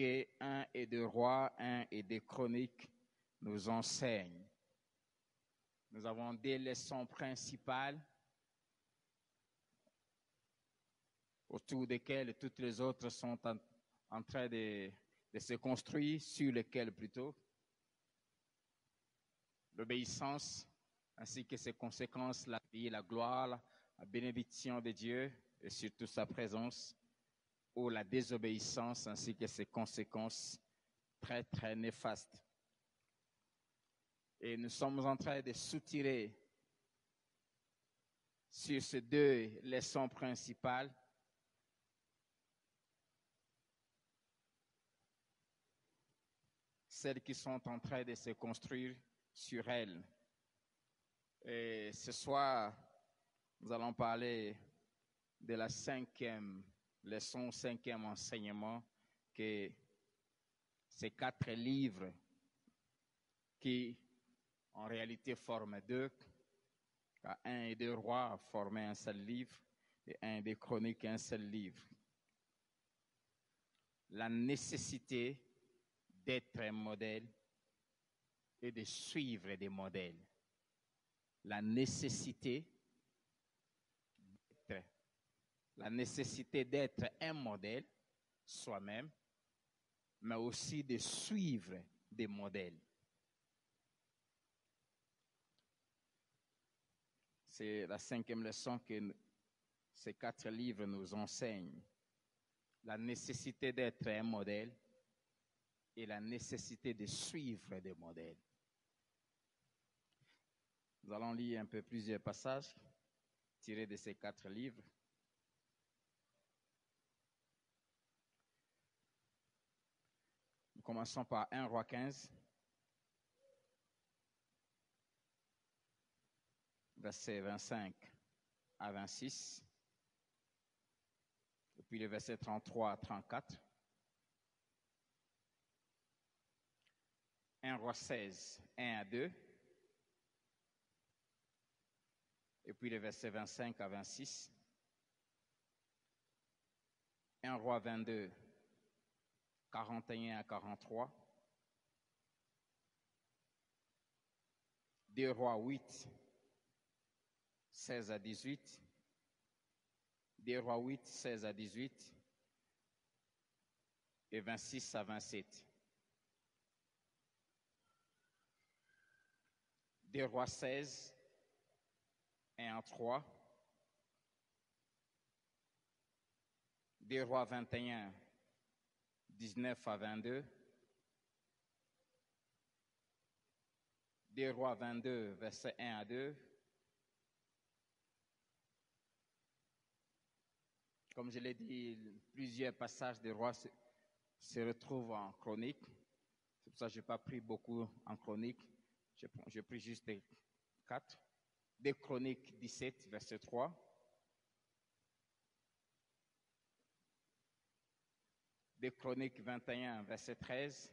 que 1 et 2 Rois, 1 et 2 Chroniques nous enseignent. Nous avons des leçons principales autour desquelles toutes les autres sont en train de se construire, sur lesquelles plutôt. L'obéissance, ainsi que ses conséquences, la vie, la gloire, la bénédiction de Dieu et surtout sa présence, ou la désobéissance, ainsi que ses conséquences très, très néfastes. Et nous sommes en train de soutirer sur ces deux leçons principales celles qui sont en train de se construire sur elles. Et ce soir, nous allons parler de la 5e leçon, 5e enseignement, que ces 4 livres qui en réalité forment 2, car 1 et 2 Rois formaient un seul livre, et 1 et 2 Chroniques un seul livre. La nécessité d'être un modèle et de suivre des modèles. La nécessité d'être un modèle soi-même, mais aussi de suivre des modèles. C'est la 5e leçon que ces 4 livres nous enseignent. La nécessité d'être un modèle et la nécessité de suivre des modèles. Nous allons lire un peu plusieurs passages tirés de ces 4 livres. Nous commençons par 1 Roi 15, versets 25 à 26, et puis les versets 33 à 34. 1 Roi 16, 1 à 2, et puis les versets 25 à 26. 1 Roi 22, 41 à 43. 2 Rois 8, 16 à 18. 2 Rois 8, 16 à 18. Et 26 à 27. 2 Rois 16, 1 à 3. 2 Rois 21, 19 à 22. 2 Rois 22, versets 1 à 2. Comme je l'ai dit, plusieurs passages des rois se retrouvent en chronique. C'est pour ça que je n'ai pas pris beaucoup en chronique. J'ai pris juste 4. 2 Chroniques 17, verset 3. 2 Chroniques 21, verset 13.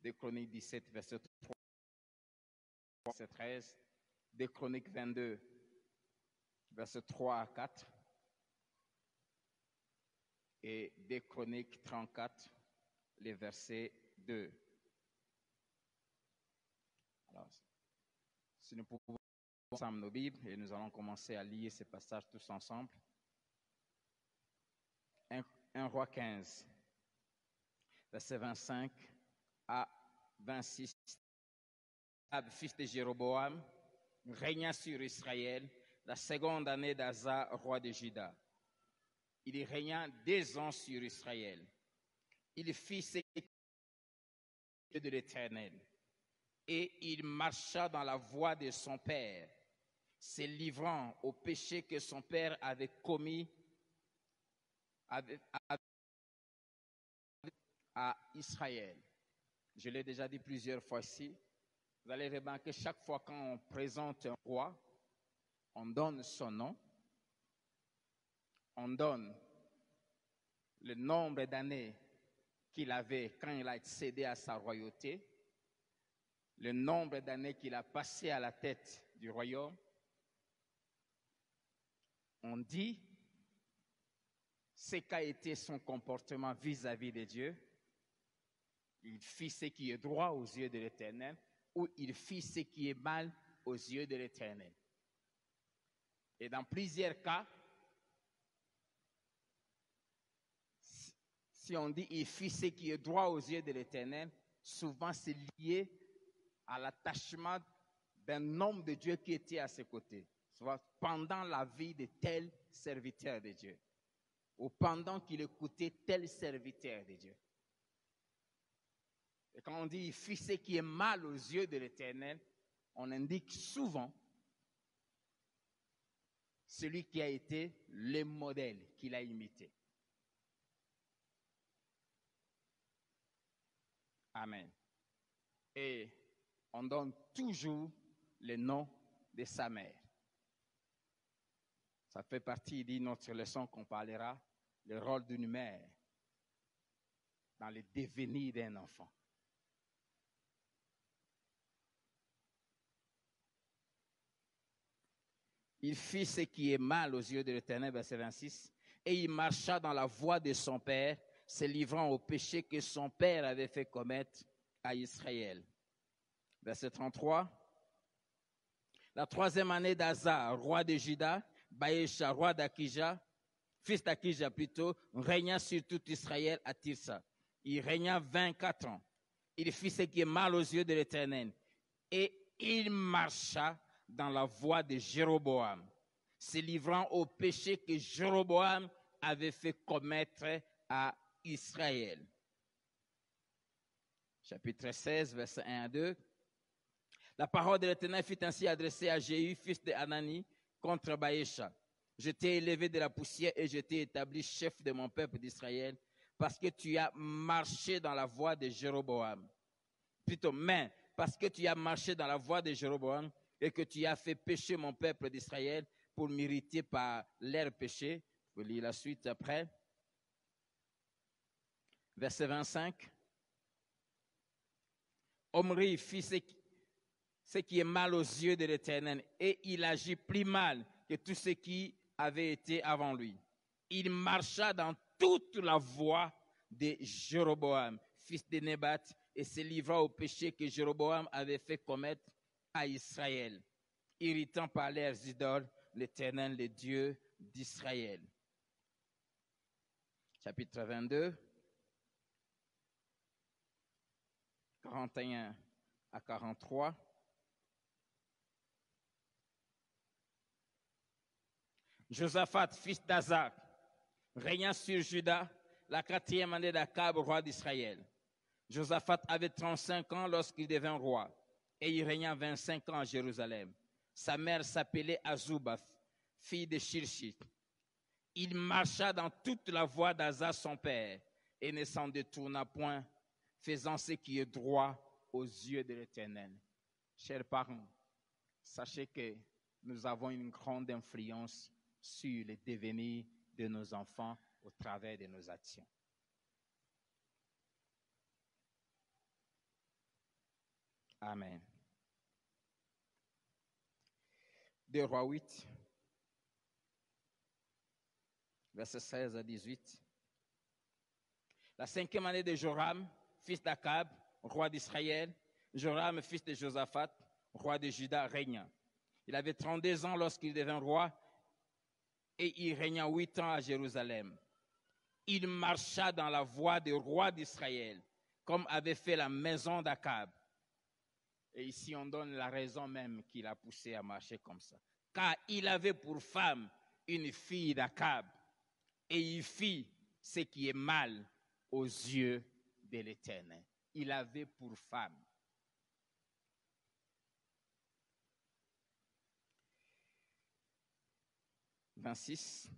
2 Chroniques 17, verset 3, verset 13. 2 Chroniques 22, verset 3 à 4. Et 2 Chroniques 34, les versets 2. Alors, si nous pouvons ensemble nos Bibles et nous allons commencer à lire ces passages tous ensemble. 1 Roi 15, verset 25 à 26. Ab, fils de Jéroboam, régna sur Israël la seconde année d'Asa, roi de Juda. Il y régna 2 ans sur Israël. Il fit ce qui était de l'Éternel. Et il marcha dans la voie de son père, se livrant au péché que son père avait commis à Israël. Je l'ai déjà dit plusieurs fois ici. Vous allez remarquer chaque fois qu'on présente un roi, on donne son nom, on donne le nombre d'années qu'il avait quand il a accédé à sa royauté, le nombre d'années qu'il a passé à la tête du royaume. On dit ce qu'a été son comportement vis-à-vis de Dieu. Il fit ce qui est droit aux yeux de l'Éternel, ou il fit ce qui est mal aux yeux de l'Éternel. Et dans plusieurs cas, si on dit il fit ce qui est droit aux yeux de l'Éternel, souvent c'est lié à l'attachement d'un homme de Dieu qui était à ses côtés, soit pendant la vie de tel serviteur de Dieu, ou pendant qu'il écoutait tel serviteur de Dieu. Et quand on dit il fit ce qui est mal aux yeux de l'Éternel, on indique souvent celui qui a été le modèle qu'il a imité. Amen. Et on donne toujours le nom de sa mère. Ça fait partie de notre leçon qu'on parlera, le rôle d'une mère dans le devenir d'un enfant. Il fit ce qui est mal aux yeux de l'Éternel, verset 26, et il marcha dans la voie de son père, se livrant au péché que son père avait fait commettre à Israël. Verset 33. La troisième année d'Asa, roi de Juda, Baïcha, roi d'Akija, fils d'Akija plutôt, régna sur tout Israël à Tirsa. Il régna 24 ans. Il fit ce qui est mal aux yeux de l'Éternel. Et il marcha dans la voie de Jéroboam, se livrant au péché que Jéroboam avait fait commettre à Israël. Chapitre 16, versets 1 à 2. La parole de l'Éternel fut ainsi adressée à Jéhu, fils de Hanani, contre Baïcha. Je t'ai élevé de la poussière et je t'ai établi chef de mon peuple d'Israël, parce que tu as marché dans la voie de Jéroboam. Plutôt, mais parce que tu as marché dans la voie de Jéroboam et que tu as fait pécher mon peuple d'Israël pour m'irriter par leur péché. Vous lisez la suite après. Verset 25. Omri fit ce qui est mal aux yeux de l'Éternel, et il agit plus mal que tout ce qui avait été avant lui. Il marcha dans toute la voie de Jéroboam, fils de Nébat, et se livra au péché que Jéroboam avait fait commettre à Israël, irritant par leurs idoles l'Éternel, le Dieu d'Israël. Chapitre 22, 41 à 43. Josaphat, fils d'Azar, régna sur Juda la 4e année d'Akab, roi d'Israël. Josaphat avait 35 ans lorsqu'il devint roi, et il régna 25 ans à Jérusalem. Sa mère s'appelait Azouba, fille de Shilshit. Il marcha dans toute la voie d'Asa son père, et ne s'en détourna point, faisant ce qui est droit aux yeux de l'Éternel. Chers parents, sachez que nous avons une grande influence sur le devenir de nos enfants au travers de nos actions. Amen. 2 Rois 8, versets 16 à 18. La 5e année de Joram, fils d'Akab, roi d'Israël, Joram, fils de Josaphat, roi de Juda, régna. Il avait 32 ans lorsqu'il devint roi, et il régna 8 ans à Jérusalem. Il marcha dans la voie du roi d'Israël, comme avait fait la maison d'Akab. Et ici, on donne la raison même qui l'a poussé à marcher comme ça. Car il avait pour femme une fille d'Akab, et il fit ce qui est mal aux yeux de l'Éternel. Il avait pour femme. « 26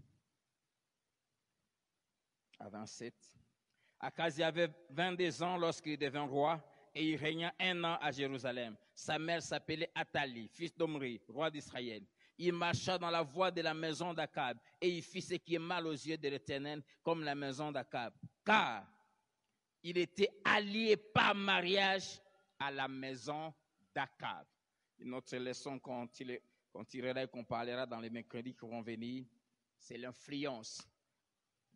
à 27. Akaz avait 22 ans lorsqu'il devint roi, et il régna 1 an à Jérusalem. Sa mère s'appelait Athalie, fils d'Omri, roi d'Israël. Il marcha dans la voie de la maison d'Akab, et il fit ce qui est mal aux yeux de l'Éternel, comme la maison d'Akab. Car il était allié par mariage à la maison d'Akab. Notre leçon qu'on tirera et qu'on parlera dans les mercredis qui vont venir, c'est l'influence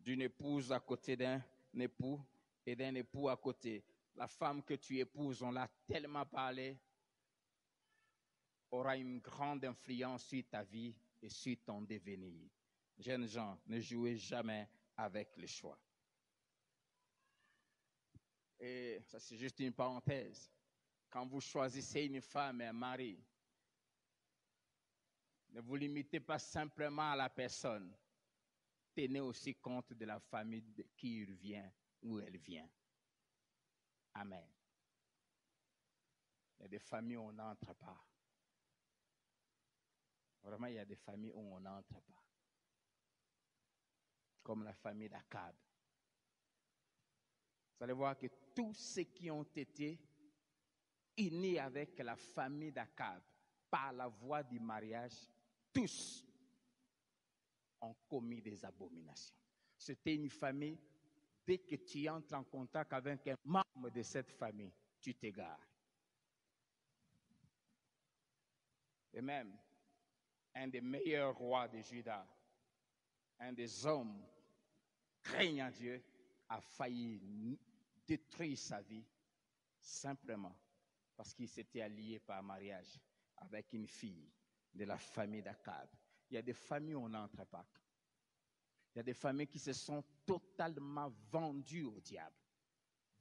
d'une épouse à côté d'un époux et d'un époux à côté. La femme que tu épouses, on l'a tellement parlé, aura une grande influence sur ta vie et sur ton devenir. Jeunes gens, ne jouez jamais avec le choix. Et ça, c'est juste une parenthèse. Quand vous choisissez une femme et un mari, ne vous limitez pas simplement à la personne. Tenez aussi compte de la famille de qui il vient, où elle vient. Amen. Il y a des familles où on n'entre pas. Vraiment, il y a des familles où on n'entre pas. Comme la famille d'Akab. Vous allez voir que tous ceux qui ont été unis avec la famille d'Akab par la voie du mariage, tous ont commis des abominations. C'était une famille, dès que tu entres en contact avec un membre de cette famille, tu t'égares. Et même, un des meilleurs rois de Juda, un des hommes craignant Dieu, a failli détruire sa vie simplement parce qu'il s'était allié par mariage avec une fille de la famille d'Akab. Il y a des familles où on n'entre pas. Il y a des familles qui se sont totalement vendues au diable.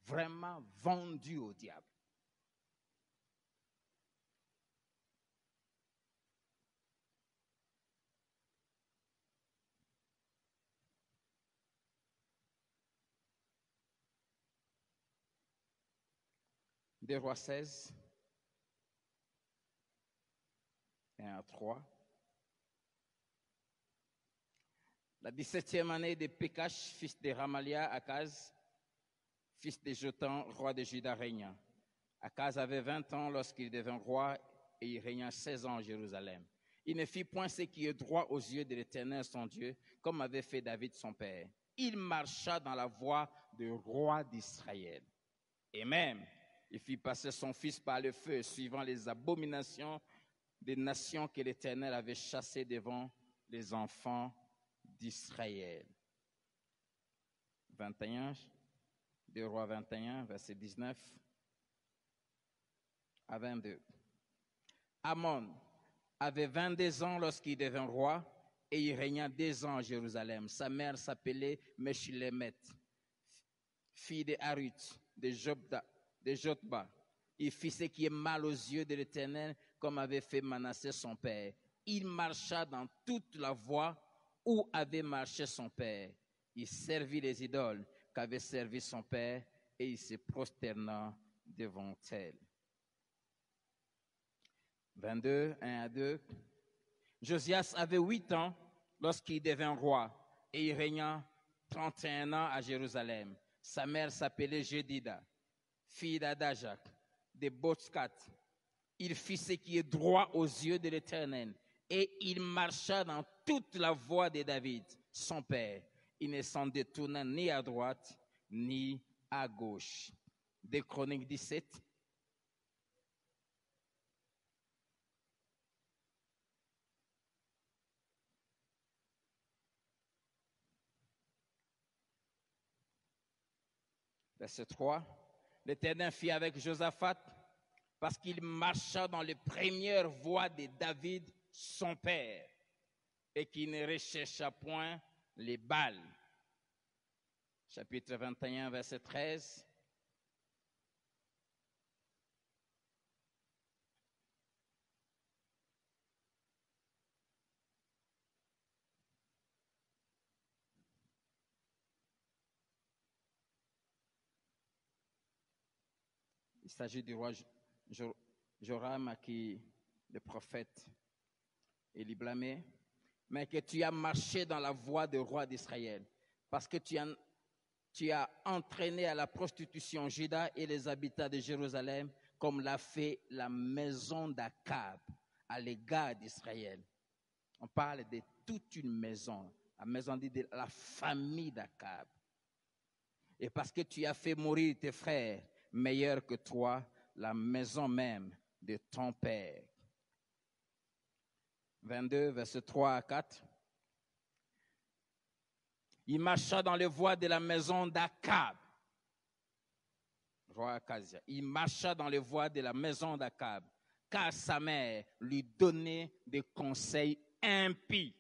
Vraiment vendues au diable. Deux Rois 16, 1 à 3. La 17e année de Pékash, fils de Ramalia, Akaz, fils de Jotham, roi de Juda, régna. Akaz avait 20 ans lorsqu'il devint roi et il régna 16 ans à Jérusalem. Il ne fit point ce qui est droit aux yeux de l'Éternel son Dieu, comme avait fait David son père. Il marcha dans la voie du roi d'Israël. Et même, il fit passer son fils par le feu, suivant les abominations des nations que l'Éternel avait chassées devant les enfants d'Israël. 21, 2 Rois 21, verset 19 à 22. Amon avait 22 ans lorsqu'il devint roi et il régna 2 ans à Jérusalem. Sa mère s'appelait Meshilemet, fille de Harut, de Jotba. Il fit ce qui est mal aux yeux de l'Éternel, comme avait fait Manassé son père. Il marcha dans toute la voie où avait marché son père. Il servit les idoles qu'avait servi son père et il se prosterna devant elles. 22, 1 à 2. Josias avait 8 ans lorsqu'il devint roi et il régna 31 ans à Jérusalem. Sa mère s'appelait Jedida, fille d'Adajak, de Botskat. Il fit ce qui est droit aux yeux de l'Éternel et il marcha dans toute la voie de David, son père. Il ne s'en détourna ni à droite ni à gauche. 2 Chroniques 17. Verset 3. L'Éternel fit avec Josaphat parce qu'il marcha dans les premières voies de David, son père, et qu'il ne rechercha point les Baals. Chapitre 21, verset 13. Il s'agit du roi Joram à qui le prophète Élie blâmait, mais que tu as marché dans la voie du roi d'Israël, parce que tu as entraîné à la prostitution Juda et les habitants de Jérusalem, comme l'a fait la maison d'Akab à l'égard d'Israël. On parle de toute une maison, la maison dit de la famille d'Akab. Et parce que tu as fait mourir tes frères meilleurs que toi, la maison même de ton père. 22, verset 3 à 4. Il marcha dans les voies de la maison d'Akab. Roi Akazia. Il marcha dans les voies de la maison d'Akab, car sa mère lui donnait des conseils impies.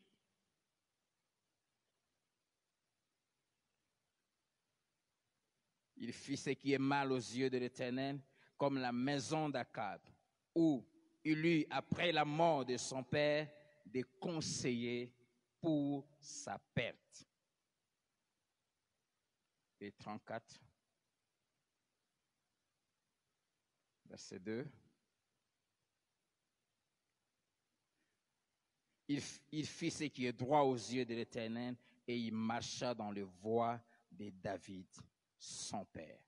Il fit ce qui est mal aux yeux de l'Éternel, comme la maison d'Akab, où il eut, après la mort de son père, des conseillers pour sa perte. Et 34, verset 2. Il fit ce qui est droit aux yeux de l'Éternel et il marcha dans les voies de David, son père.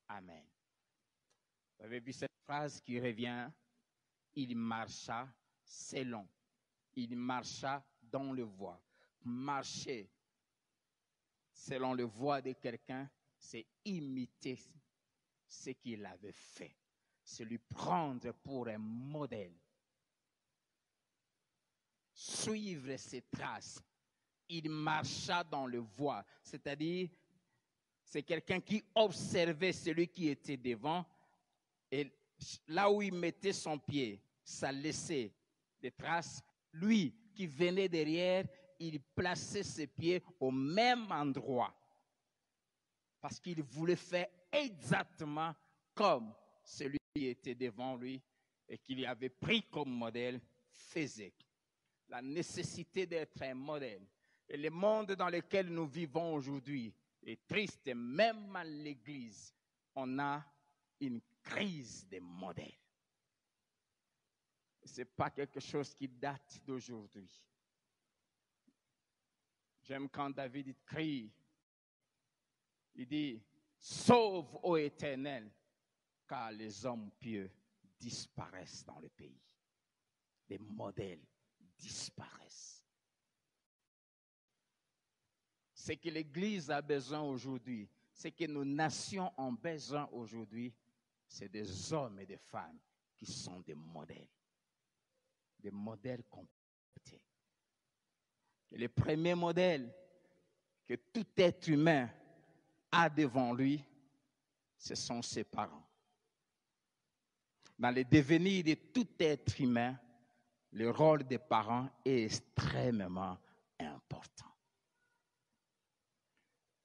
Amen. Vous avez vu cette phrase qui revient? Il marcha selon. Il marcha dans le voie. Marcher selon le voie de quelqu'un, c'est imiter ce qu'il avait fait. C'est lui prendre pour un modèle. Suivre ses traces. Il marcha dans le voie, c'est-à-dire c'est quelqu'un qui observait celui qui était devant et là où il mettait son pied, ça laissait des traces. Lui qui venait derrière, il plaçait ses pieds au même endroit parce qu'il voulait faire exactement comme celui qui était devant lui et qu'il avait pris comme modèle faisait. La nécessité d'être un modèle. Et le monde dans lequel nous vivons aujourd'hui est triste. Et même à l'église, on a une crise de modèles. Ce n'est pas quelque chose qui date d'aujourd'hui. J'aime quand David crie. Il dit, sauve, ô Éternel, car les hommes pieux disparaissent dans le pays. Les modèles disparaissent. Ce que l'Église a besoin aujourd'hui, ce que nos nations ont besoin aujourd'hui, c'est des hommes et des femmes qui sont des modèles compétents. Et le premier modèle que tout être humain a devant lui, ce sont ses parents. Dans le devenir de tout être humain, le rôle des parents est extrêmement important.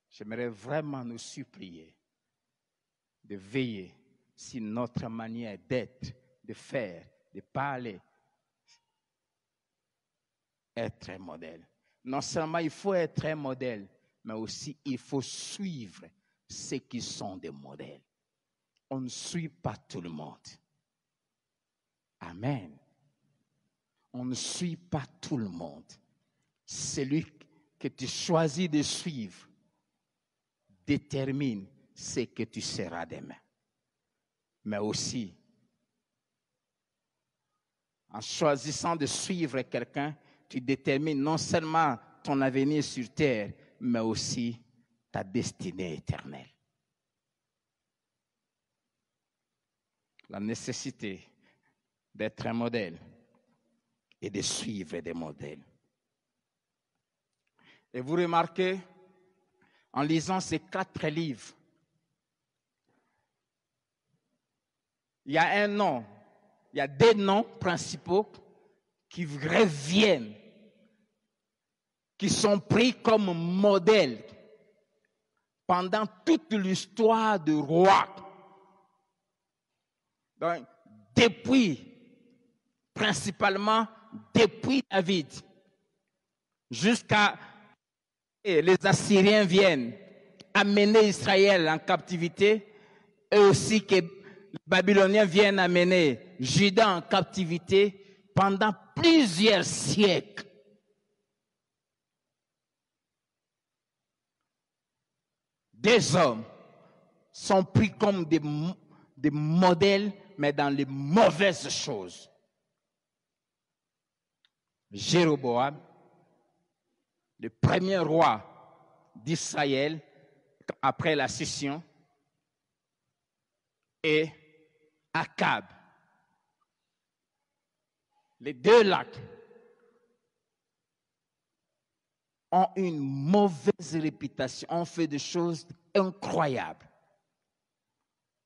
J'aimerais vraiment nous supplier de veiller sur notre manière d'être, de faire, de parler, être un modèle. Non seulement il faut être un modèle, mais aussi il faut suivre ceux qui sont des modèles. On ne suit pas tout le monde. Amen. On ne suit pas tout le monde. Celui que tu choisis de suivre détermine ce que tu seras demain. Mais aussi, en choisissant de suivre quelqu'un, tu détermines non seulement ton avenir sur terre, mais aussi ta destinée éternelle. La nécessité d'être un modèle et de suivre des modèles. Et vous remarquez, en lisant ces 4 livres, il y a un nom, il y a des noms principaux qui reviennent, qui sont pris comme modèles pendant toute l'histoire du roi. Donc, principalement depuis David, jusqu'à les Assyriens viennent amener Israël en captivité, et aussi que les Babyloniens viennent amener Juda en captivité pendant plusieurs siècles. Des hommes sont pris comme des modèles, mais dans les mauvaises choses. Jéroboam, le premier roi d'Israël après la scission, et Akab. Les 2 là ont une mauvaise réputation, ont fait des choses incroyables.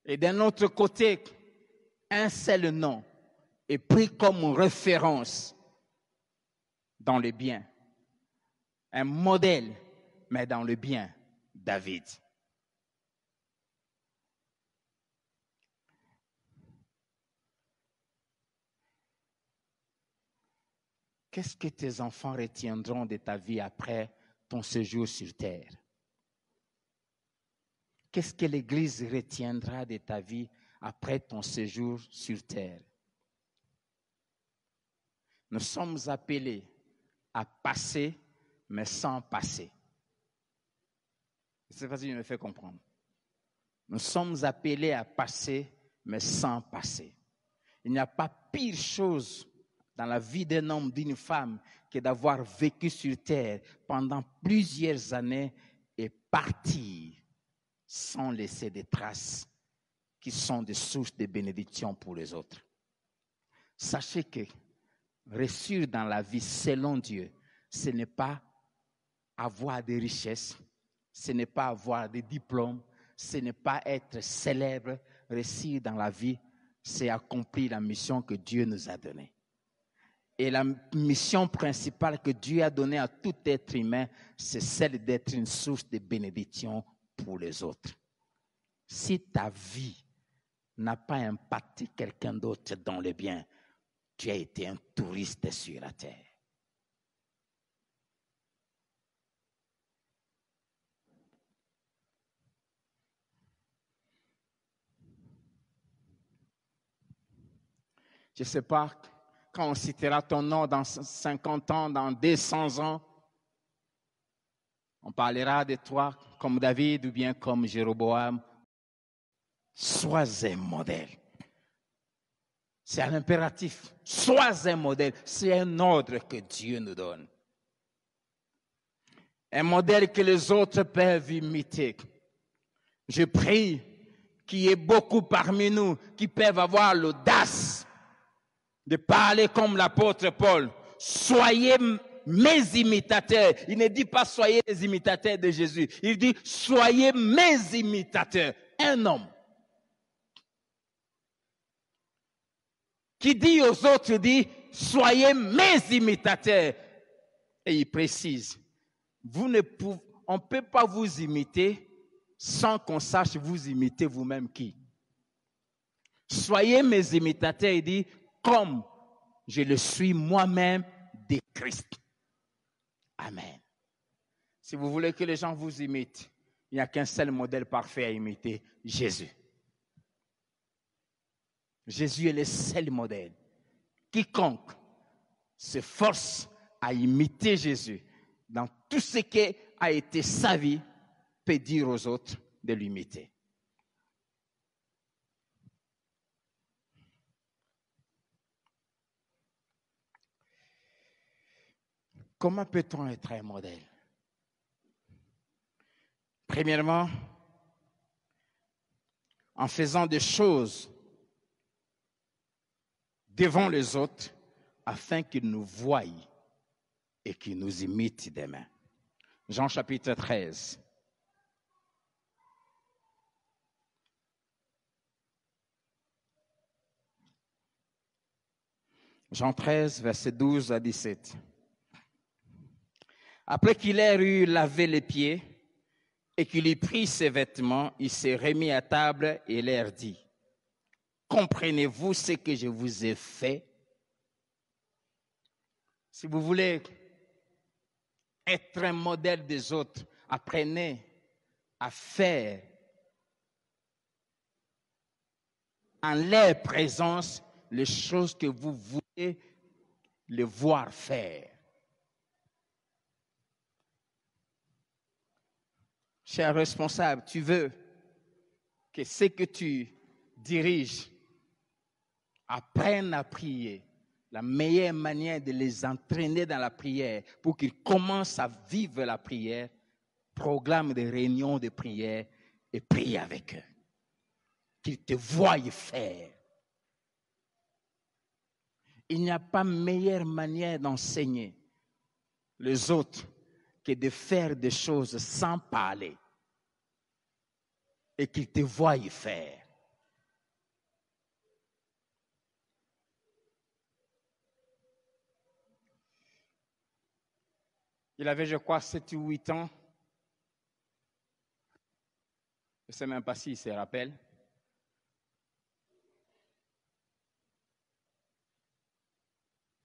Et d'un autre côté, un seul nom est pris comme référence dans le bien. Un modèle, mais dans le bien, David. Qu'est-ce que tes enfants retiendront de ta vie après ton séjour sur terre? Qu'est-ce que l'Église retiendra de ta vie après ton séjour sur terre? Nous sommes appelés à passer, mais sans passer. Je ne sais pas si je me fais comprendre. Nous sommes appelés à passer, mais sans passer. Il n'y a pas pire chose dans la vie d'un homme, d'une femme, que d'avoir vécu sur terre pendant plusieurs années et partir sans laisser des traces qui sont des sources de bénédiction pour les autres. Sachez que réussir dans la vie selon Dieu, ce n'est pas avoir des richesses, ce n'est pas avoir des diplômes, ce n'est pas être célèbre. Réussir dans la vie, c'est accomplir la mission que Dieu nous a donnée. Et la mission principale que Dieu a donnée à tout être humain, c'est celle d'être une source de bénédiction pour les autres. Si ta vie n'a pas impacté quelqu'un d'autre dans le bien, tu as été un touriste sur la terre. Je ne sais pas quand on citera ton nom dans 50 ans, dans 200 ans, on parlera de toi comme David ou bien comme Jéroboam. Sois un modèle. C'est un impératif. Sois un modèle. C'est un ordre que Dieu nous donne. Un modèle que les autres peuvent imiter. Je prie qu'il y ait beaucoup parmi nous qui peuvent avoir l'audace de parler comme l'apôtre Paul. Soyez mes imitateurs. Il ne dit pas soyez les imitateurs de Jésus. Il dit soyez mes imitateurs. Un homme qui dit aux autres, dit soyez mes imitateurs. Et il précise, on ne peut pas vous imiter sans qu'on sache vous imiter vous-même qui. Soyez mes imitateurs, il dit, comme je le suis moi-même de Christ. Amen. Si vous voulez que les gens vous imitent, il n'y a qu'un seul modèle parfait à imiter, Jésus. Jésus est le seul modèle. Quiconque se force à imiter Jésus dans tout ce qui a été sa vie peut dire aux autres de l'imiter. Comment peut-on être un modèle? Premièrement, en faisant des choses devant les autres afin qu'ils nous voient et qu'ils nous imitent demain. Jean chapitre 13. Jean 13, versets 12 à 17. Après qu'il ait eu lavé les pieds et qu'il ait pris ses vêtements, il s'est remis à table et leur dit, « Comprenez-vous ce que je vous ai fait? » Si vous voulez être un modèle des autres, apprenez à faire en leur présence les choses que vous voulez les voir faire. Cher responsable, tu veux que ceux que tu diriges apprennent à prier. La meilleure manière de les entraîner dans la prière pour qu'ils commencent à vivre la prière, programme des réunions de prière et prie avec eux. Qu'ils te voient faire. Il n'y a pas meilleure manière d'enseigner les autres que de faire des choses sans parler et qu'il te voie y faire. Il avait, je crois, 7 ou 8 ans. Je ne sais même pas s'il se rappelle.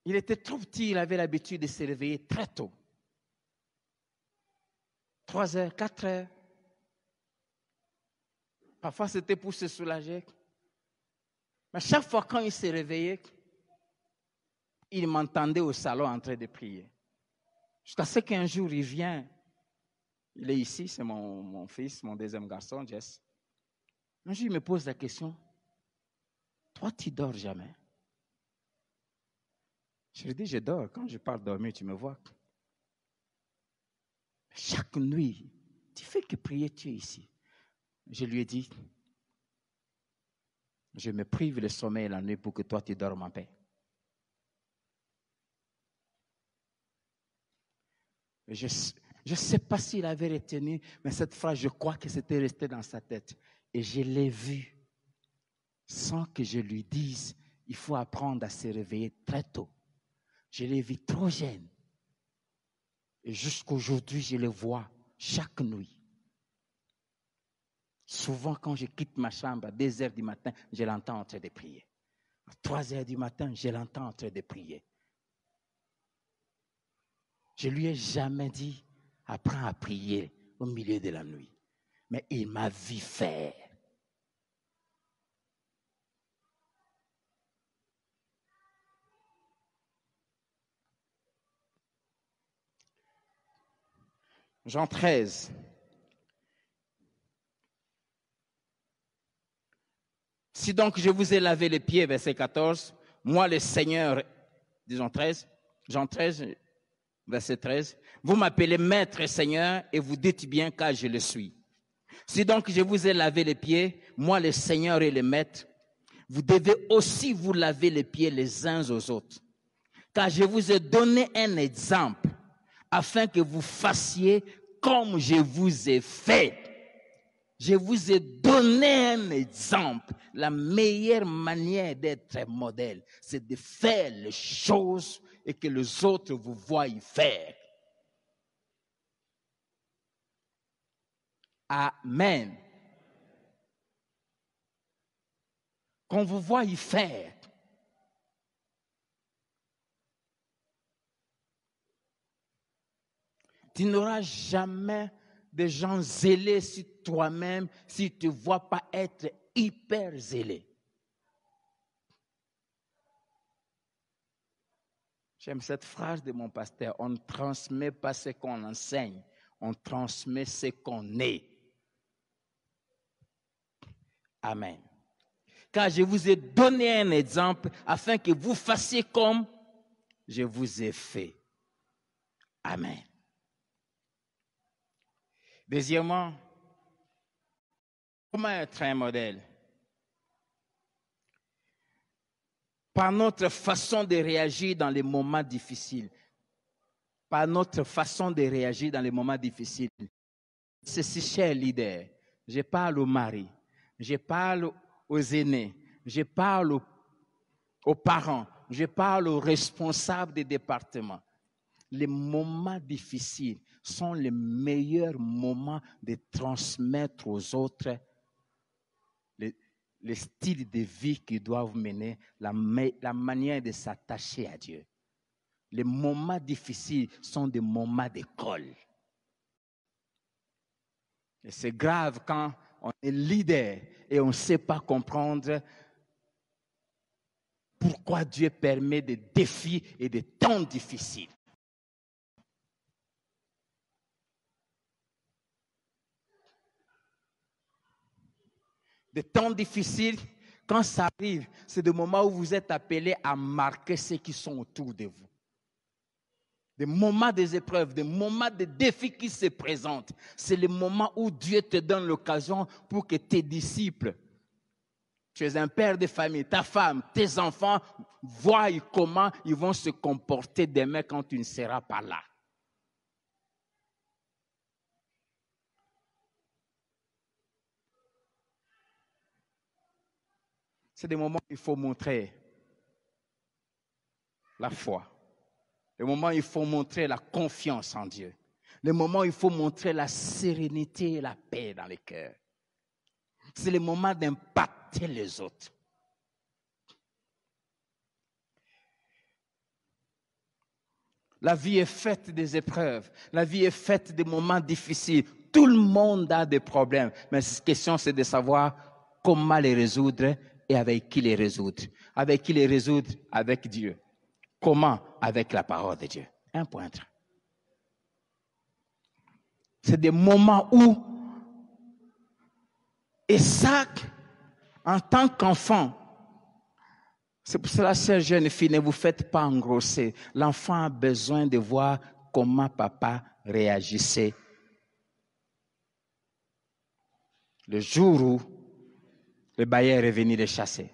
Il était trop petit, il avait l'habitude de se réveiller très tôt. 3 heures, 4 heures. Parfois, c'était pour se soulager. Mais chaque fois quand il se réveillait, il m'entendait au salon en train de prier. Jusqu'à ce qu'un jour, il vient. Il est ici, c'est mon fils, mon deuxième garçon, Jess. Un jour, il me pose la question. Toi, tu dors jamais? Je lui dis, je dors. Quand je pars dormir, tu me vois. Chaque nuit, tu fais que prier, tu es ici. Je lui ai dit, je me prive le sommeil la nuit pour que toi, tu dormes en paix. Je ne sais pas s'il avait retenu, mais cette phrase, je crois que c'était resté dans sa tête. Et je l'ai vu, sans que je lui dise, il faut apprendre à se réveiller très tôt. Je l'ai vu trop jeune. Et jusqu'aujourd'hui, je le vois chaque nuit. Souvent, quand je quitte ma chambre à 2 heures du matin, je l'entends en train de prier. À 3 heures du matin, je l'entends en train de prier. Je ne lui ai jamais dit, apprends à prier au milieu de la nuit. Mais il m'a vu faire. Jean 13. Si donc je vous ai lavé les pieds, verset 14, moi le Seigneur, disons 13, Jean 13, verset 13, vous m'appelez maître et Seigneur et vous dites bien car je le suis. Si donc je vous ai lavé les pieds, moi le Seigneur et le maître, vous devez aussi vous laver les pieds les uns aux autres. Car je vous ai donné un exemple afin que vous fassiez comme je vous ai fait. Je vous ai donné un exemple. La meilleure manière d'être modèle, c'est de faire les choses et que les autres vous voient y faire. Amen. Qu'on vous voit y faire. Tu n'auras jamais de gens zélés sur toi-même si tu ne vois pas être hyper zélé. J'aime cette phrase de mon pasteur. On ne transmet pas ce qu'on enseigne, on transmet ce qu'on est. Amen. Car je vous ai donné un exemple afin que vous fassiez comme je vous ai fait. Amen. Deuxièmement, comment être un modèle? Par notre façon de réagir dans les moments difficiles. Par notre façon de réagir dans les moments difficiles. Ceci, cher leader, je parle aux maris, je parle aux aînés, je parle aux parents, je parle aux responsables des départements. Les moments difficiles sont les meilleurs moments de transmettre aux autres le style de vie qu'ils doivent mener, la manière de s'attacher à Dieu. Les moments difficiles sont des moments d'école. Et c'est grave quand on est leader et on ne sait pas comprendre pourquoi Dieu permet des défis et des temps difficiles. Des temps difficiles, quand ça arrive, c'est des moments où vous êtes appelés à marquer ceux qui sont autour de vous. Des moments des épreuves, des moments de défis qui se présentent. C'est le moment où Dieu te donne l'occasion pour que tes disciples, tu es un père de famille, ta femme, tes enfants, voient comment ils vont se comporter demain quand tu ne seras pas là. C'est des moments où il faut montrer la foi. Les moments où il faut montrer la confiance en Dieu. Les moments où il faut montrer la sérénité et la paix dans les cœurs. C'est le moment d'impacter les autres. La vie est faite des épreuves. La vie est faite des moments difficiles. Tout le monde a des problèmes. Mais la question, c'est de savoir comment les résoudre et avec qui les résoudre. Avec qui les résoudre? Avec Dieu. Comment? Avec la parole de Dieu. Un point. C'est des moments où Isaac, en tant qu'enfant, c'est pour cela, chère jeune fille, ne vous faites pas engrosser. L'enfant a besoin de voir comment papa réagissait le jour où le bailleur est venu les chasser.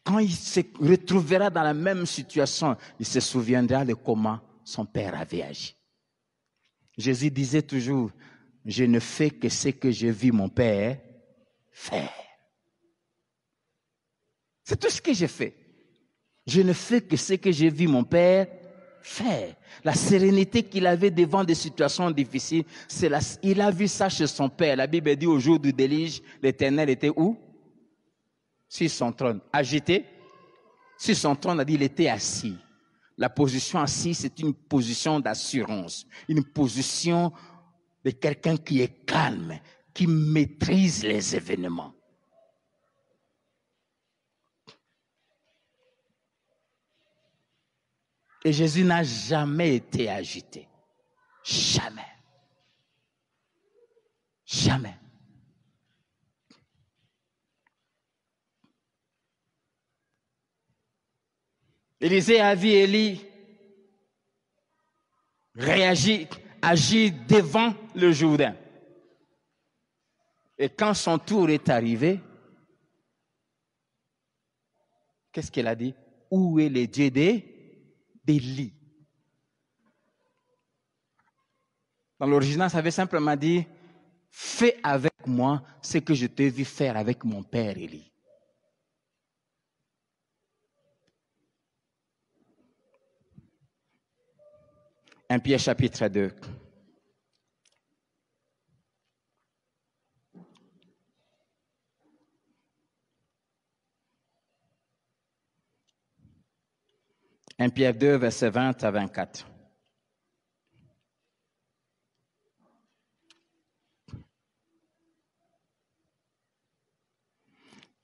Quand il se retrouvera dans la même situation, il se souviendra de comment son père avait agi. Jésus disait toujours, je ne fais que ce que j'ai vu mon père faire. C'est tout ce que j'ai fait. Je ne fais que ce que j'ai vu mon père faire. La sérénité qu'il avait devant des situations difficiles, il a vu ça chez son père. La Bible dit au jour du déluge, l'Éternel était où? Sur son trône. Agité. Sur son trône, il était assis. La position assise, c'est une position d'assurance. Une position de quelqu'un qui est calme, qui maîtrise les événements. Et Jésus n'a jamais été agité. Jamais. Jamais. Élisée a vu Élie réagir, agir devant le Jourdain. Et quand son tour est arrivé, qu'est-ce qu'il a dit? Où est le Dieu d'Élie? Dans l'original, ça avait simplement dit, fais avec moi ce que je t'ai vu faire avec mon père Élie. 1 Pierre chapitre 2. « 1 Pierre 2, versets 20 à 24.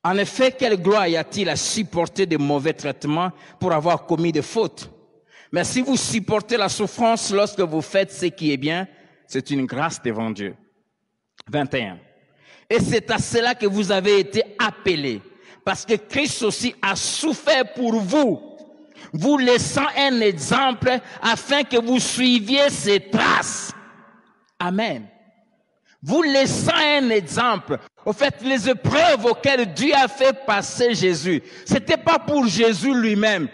En effet, quelle gloire y a-t-il à supporter de mauvais traitements pour avoir commis des fautes? Mais si vous supportez la souffrance lorsque vous faites ce qui est bien, c'est une grâce devant Dieu. 21. Et c'est à cela que vous avez été appelés, parce que Christ aussi a souffert pour vous, vous laissant un exemple afin que vous suiviez ses traces. Amen. Vous laissant un exemple. Au fait, les épreuves auxquelles Dieu a fait passer Jésus, c'était pas pour Jésus lui-même.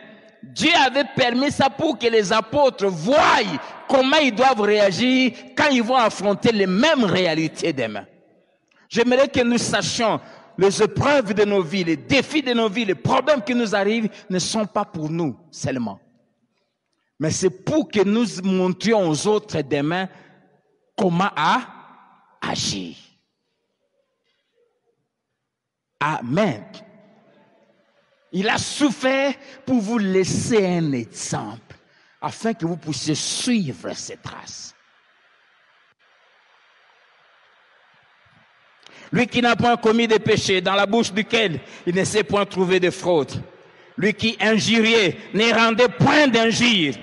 Dieu avait permis ça pour que les apôtres voient comment ils doivent réagir quand ils vont affronter les mêmes réalités demain. J'aimerais que nous sachions les épreuves de nos vies, les défis de nos vies, les problèmes qui nous arrivent ne sont pas pour nous seulement. Mais c'est pour que nous montrions aux autres demain comment agir. Amen. Il a souffert pour vous laisser un exemple, afin que vous puissiez suivre ses traces. Lui qui n'a point commis de péché, dans la bouche duquel il ne s'est point trouvé de fraude. Lui qui injuriait, ne rendait point d'injure.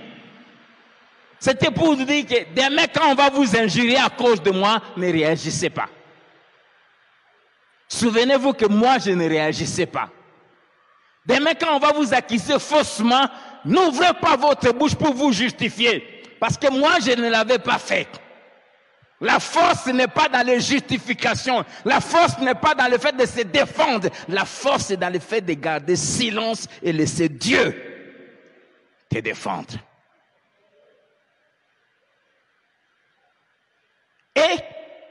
C'était pour vous dire que demain, quand on va vous injurier à cause de moi, ne réagissez pas. Souvenez-vous que moi, je ne réagissais pas. Demain, quand on va vous accuser faussement, n'ouvrez pas votre bouche pour vous justifier. Parce que moi, je ne l'avais pas fait. La force n'est pas dans les justifications. La force n'est pas dans le fait de se défendre. La force est dans le fait de garder silence et laisser Dieu te défendre. Et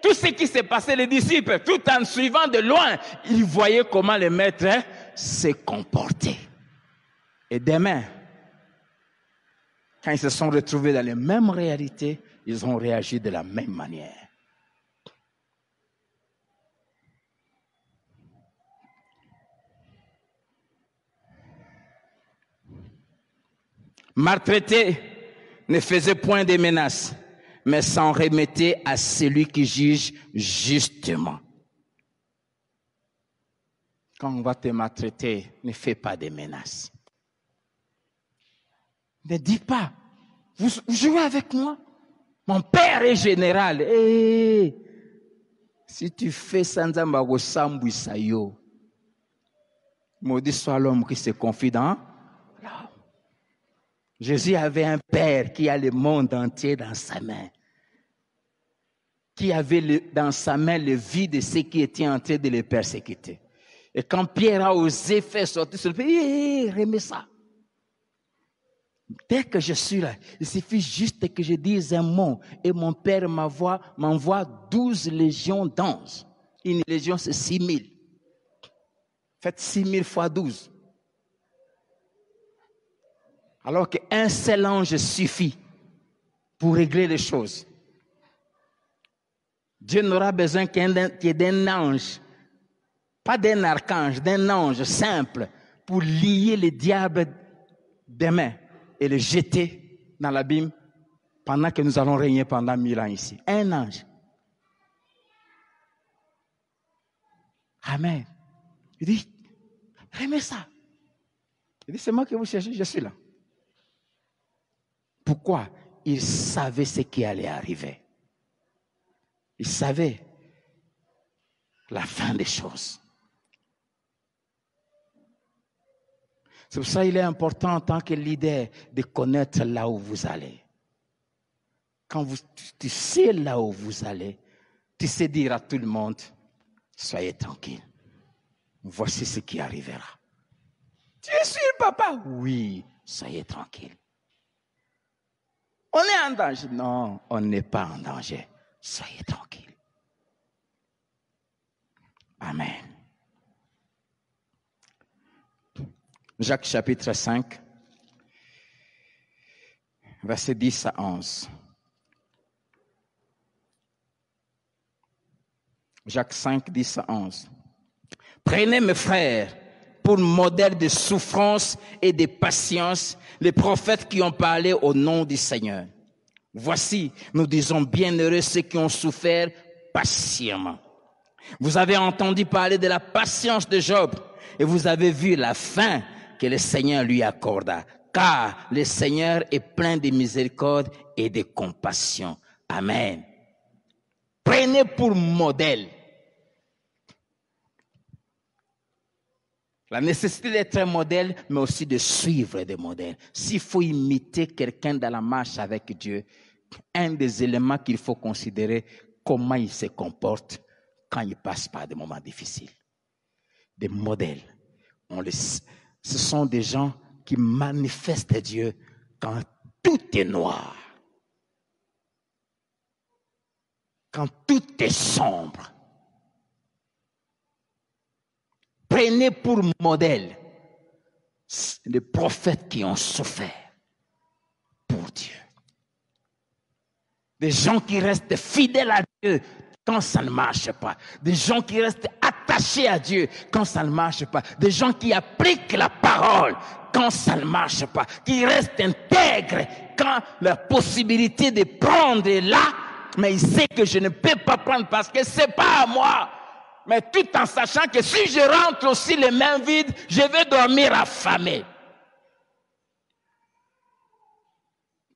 tout ce qui s'est passé, les disciples, tout en suivant de loin, ils voyaient comment le maître se comportait. Et demain, quand ils se sont retrouvés dans les mêmes réalités, ils ont réagi de la même manière. Maltraité ne faisait point de menaces, mais s'en remettait à celui qui juge justement. Quand on va te maltraiter, ne fais pas de menaces. Ne dis pas, vous jouez avec moi? Mon père est général. Hey, si tu fais ça, maudit soit l'homme qui se confie dans l'homme. Jésus avait un père qui a le monde entier dans sa main. Qui avait dans sa main le vide de ceux qui étaient en train de le persécuter. Et quand Pierre a osé faire sortir sur le pays, remets ça. Dès que je suis là, il suffit juste que je dise un mot et mon père m'envoie 12 légions d'anges. Une légion, c'est 6 000. Faites 6 000 fois 12. Alors qu'un seul ange suffit pour régler les choses. Dieu n'aura besoin que d'un ange, pas d'un archange, d'un ange simple pour lier le diable des mains et le jeter dans l'abîme pendant que nous allons régner pendant 1000 ans ici. Un ange. Amen. Il dit, remets ça. Il dit, c'est moi que vous cherchez, je suis là. Pourquoi? Il savait ce qui allait arriver. Il savait la fin des choses. C'est pour ça qu'il est important en tant que leader de connaître là où vous allez. Quand tu sais là où vous allez, tu sais dire à tout le monde, soyez tranquille. Voici ce qui arrivera. Tu es sûr, papa? Oui, soyez tranquille. On est en danger? Non, on n'est pas en danger. Soyez tranquille. Amen. Jacques chapitre 5, versets 10 à 11. Jacques 5, 10 à 11. Prenez mes frères pour modèle de souffrance et de patience les prophètes qui ont parlé au nom du Seigneur. Voici, nous disons bienheureux ceux qui ont souffert patiemment. Vous avez entendu parler de la patience de Job et vous avez vu la fin que le Seigneur lui accorda. Car le Seigneur est plein de miséricorde et de compassion. Amen. Prenez pour modèle la nécessité d'être un modèle, mais aussi de suivre des modèles. S'il faut imiter quelqu'un dans la marche avec Dieu, un des éléments qu'il faut considérer, comment il se comporte quand il passe par des moments difficiles. Des modèles. Ce sont des gens qui manifestent Dieu quand tout est noir. Quand tout est sombre. Prenez pour modèle les prophètes qui ont souffert pour Dieu. Des gens qui restent fidèles à Dieu quand ça ne marche pas. Des gens qui restent attachés à Dieu quand ça ne marche pas. Des gens qui appliquent la parole quand ça ne marche pas. Qui restent intègres quand la possibilité de prendre est là, mais il sait que je ne peux pas prendre parce que c'est pas à moi. Mais tout en sachant que si je rentre aussi les mains vides, je vais dormir affamé.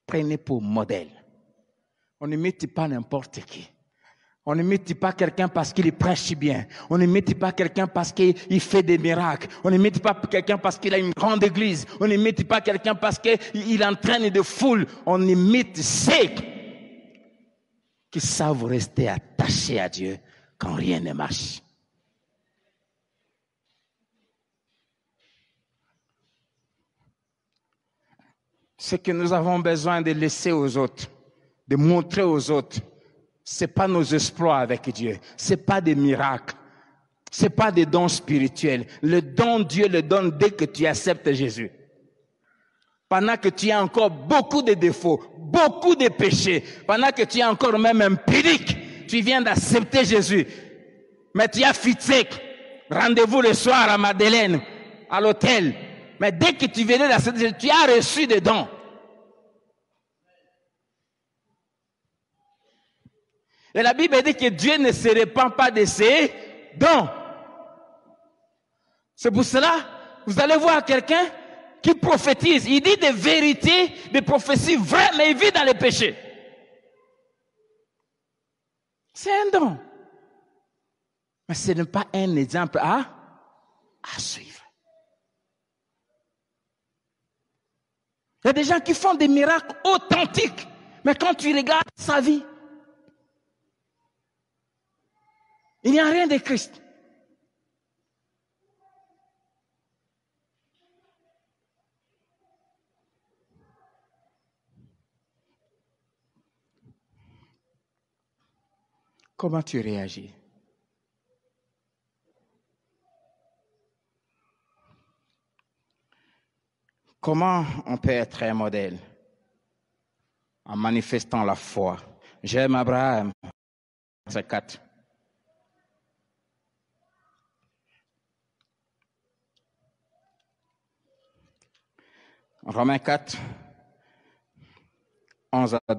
Prenez pour modèle. On ne met pas n'importe qui. On ne met pas quelqu'un parce qu'il prêche bien. On ne met pas quelqu'un parce qu'il fait des miracles. On ne met pas quelqu'un parce qu'il a une grande église. On ne met pas quelqu'un parce qu'il entraîne des foules. On imite ceux qui savent rester attachés à Dieu quand rien ne marche. Ce que nous avons besoin de laisser aux autres, de montrer aux autres, c'est pas nos exploits avec Dieu, c'est pas des miracles, c'est pas des dons spirituels. Le don, Dieu le donne dès que tu acceptes Jésus. Pendant que tu as encore beaucoup de défauts, beaucoup de péchés, pendant que tu es encore même impérique, tu viens d'accepter Jésus. Mais tu as fixé rendez-vous le soir à Madeleine, à l'hôtel. Mais dès que tu venais d'accepter Jésus, tu as reçu des dons. Et la Bible dit que Dieu ne se répand pas de ses dons. C'est pour cela, vous allez voir quelqu'un qui prophétise. Il dit des vérités, des prophéties vraies, mais il vit dans les péchés. C'est un don. Mais ce n'est pas un exemple à suivre. Il y a des gens qui font des miracles authentiques, mais quand tu regardes sa vie, il n'y a rien de Christ. Comment tu réagis? Comment on peut être un modèle? En manifestant la foi. J'aime Abraham. Verset 4. Romains 4, 11 à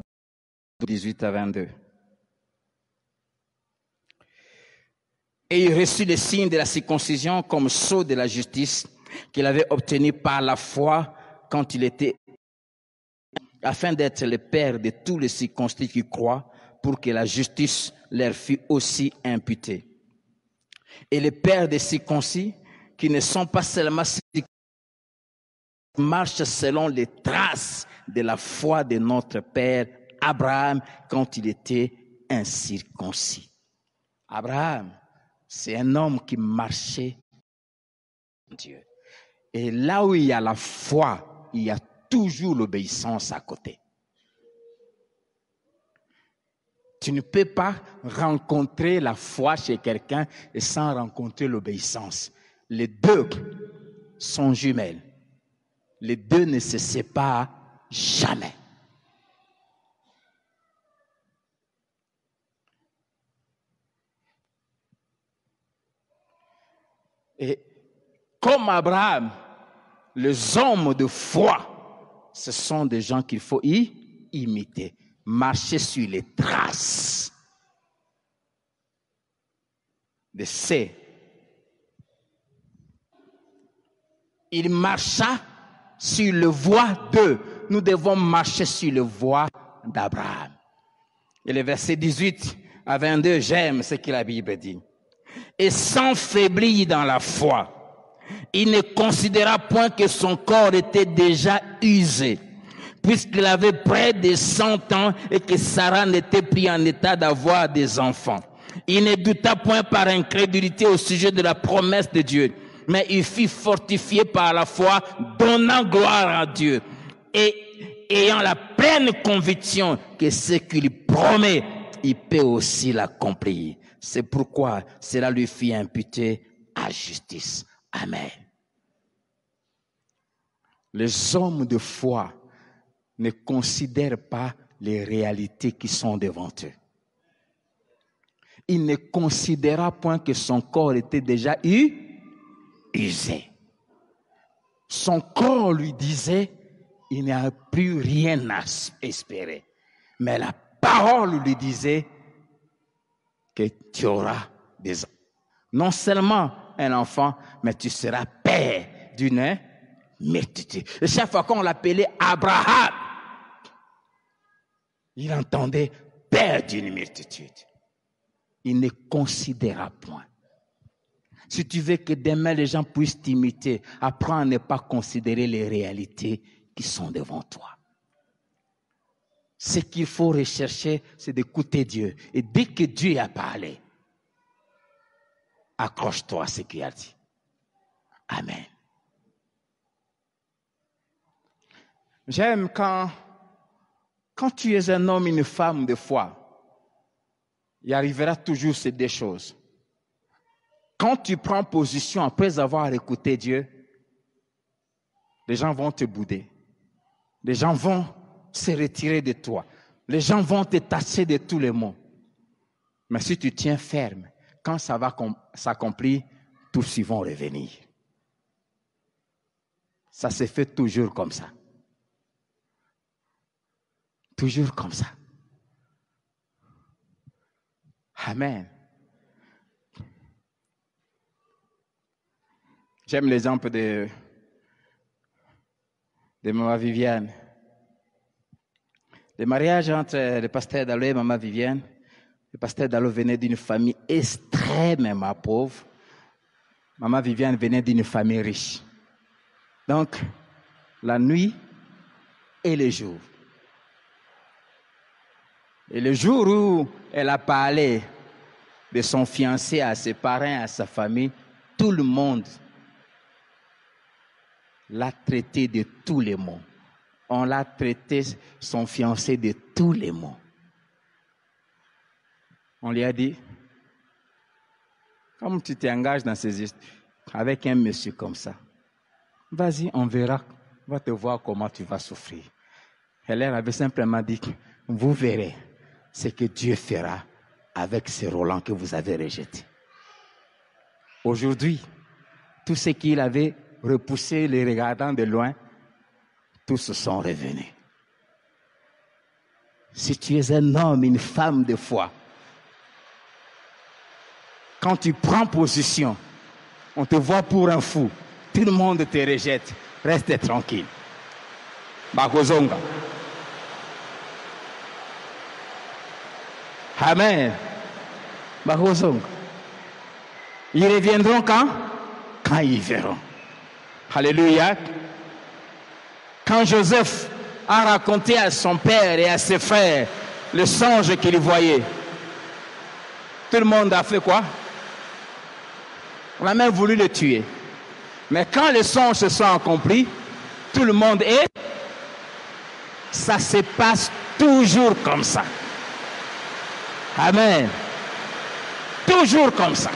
18 à 22. Et il reçut les signes de la circoncision comme sceau de la justice qu'il avait obtenu par la foi quand il était, afin d'être le père de tous les circoncis qui croient, pour que la justice leur fût aussi imputée. Et les pères des circoncis, qui ne sont pas seulement circoncis, marchent selon les traces de la foi de notre père Abraham quand il était incirconcis. Abraham, c'est un homme qui marchait avec Dieu. Et là où il y a la foi, il y a toujours l'obéissance à côté. Tu ne peux pas rencontrer la foi chez quelqu'un et sans rencontrer l'obéissance. Les deux sont jumelles. Les deux ne se séparent jamais. Et comme Abraham, les hommes de foi, ce sont des gens qu'il faut imiter, marcher sur les traces de ces. Il marcha sur le voie d'eux. Nous devons marcher sur le voie d'Abraham. Et le verset 18 à 22, j'aime ce que la Bible dit. Et sans faiblir dans la foi, il ne considéra point que son corps était déjà usé, puisqu'il avait près de 100 ans et que Sarah n'était plus en état d'avoir des enfants. Il ne douta point par incrédulité au sujet de la promesse de Dieu, mais il fut fortifié par la foi, donnant gloire à Dieu, et ayant la pleine conviction que ce qu'il promet, il peut aussi l'accomplir. C'est pourquoi cela lui fit imputer à justice. Amen. Les hommes de foi ne considèrent pas les réalités qui sont devant eux. Il ne considéra point que son corps était déjà usé. Son corps lui disait, il n'y a plus rien à espérer. Mais la parole lui disait que tu auras des enfants. Non seulement un enfant, mais tu seras père d'une multitude. Et chaque fois qu'on l'appelait Abraham, il entendait père d'une multitude. Il ne considéra point. Si tu veux que demain les gens puissent t'imiter, apprends à ne pas considérer les réalités qui sont devant toi. Ce qu'il faut rechercher, c'est d'écouter Dieu. Et dès que Dieu a parlé, accroche-toi à ce qu'il a dit. Amen. J'aime quand tu es un homme, une femme de foi, il arrivera toujours ces deux choses. Quand tu prends position après avoir écouté Dieu, les gens vont te bouder. Les gens vont se retirer de toi. Les gens vont te tacher de tous les maux. Mais si tu tiens ferme, quand ça va s'accomplir, tous ils vont revenir. Ça se fait toujours comme ça. Toujours comme ça. Amen. J'aime l'exemple de Maman Viviane. Le mariage entre le pasteur Dallot et Maman Viviane, le pasteur Dallot venait d'une famille extrêmement pauvre. Maman Viviane venait d'une famille riche. Donc, la nuit et le jour. Et le jour où elle a parlé de son fiancé à ses parents, à sa famille, tout le monde l'a traité de tous les mots. On l'a traité, son fiancé, de tous les mots. On lui a dit, comme tu t'engages dans ces histoires, avec un monsieur comme ça, vas-y, on verra, on va te voir comment tu vas souffrir. Elle avait simplement dit, vous verrez ce que Dieu fera avec ce Roland que vous avez rejeté. Aujourd'hui, tout ce qu'il avait repoussé, les regardant de loin, tous se sont revenus. Si tu es un homme, une femme de foi, quand tu prends position, on te voit pour un fou, tout le monde te rejette, reste tranquille. Bakozonga. Amen. Bakozonga. Ils reviendront quand? Quand ils verront. Alléluia. Quand Joseph a raconté à son père et à ses frères le songe qu'il voyait, tout le monde a fait quoi? On a même voulu le tuer. Mais quand les songes se sont accomplis, tout le monde est... Ça se passe toujours comme ça. Amen. Toujours comme ça.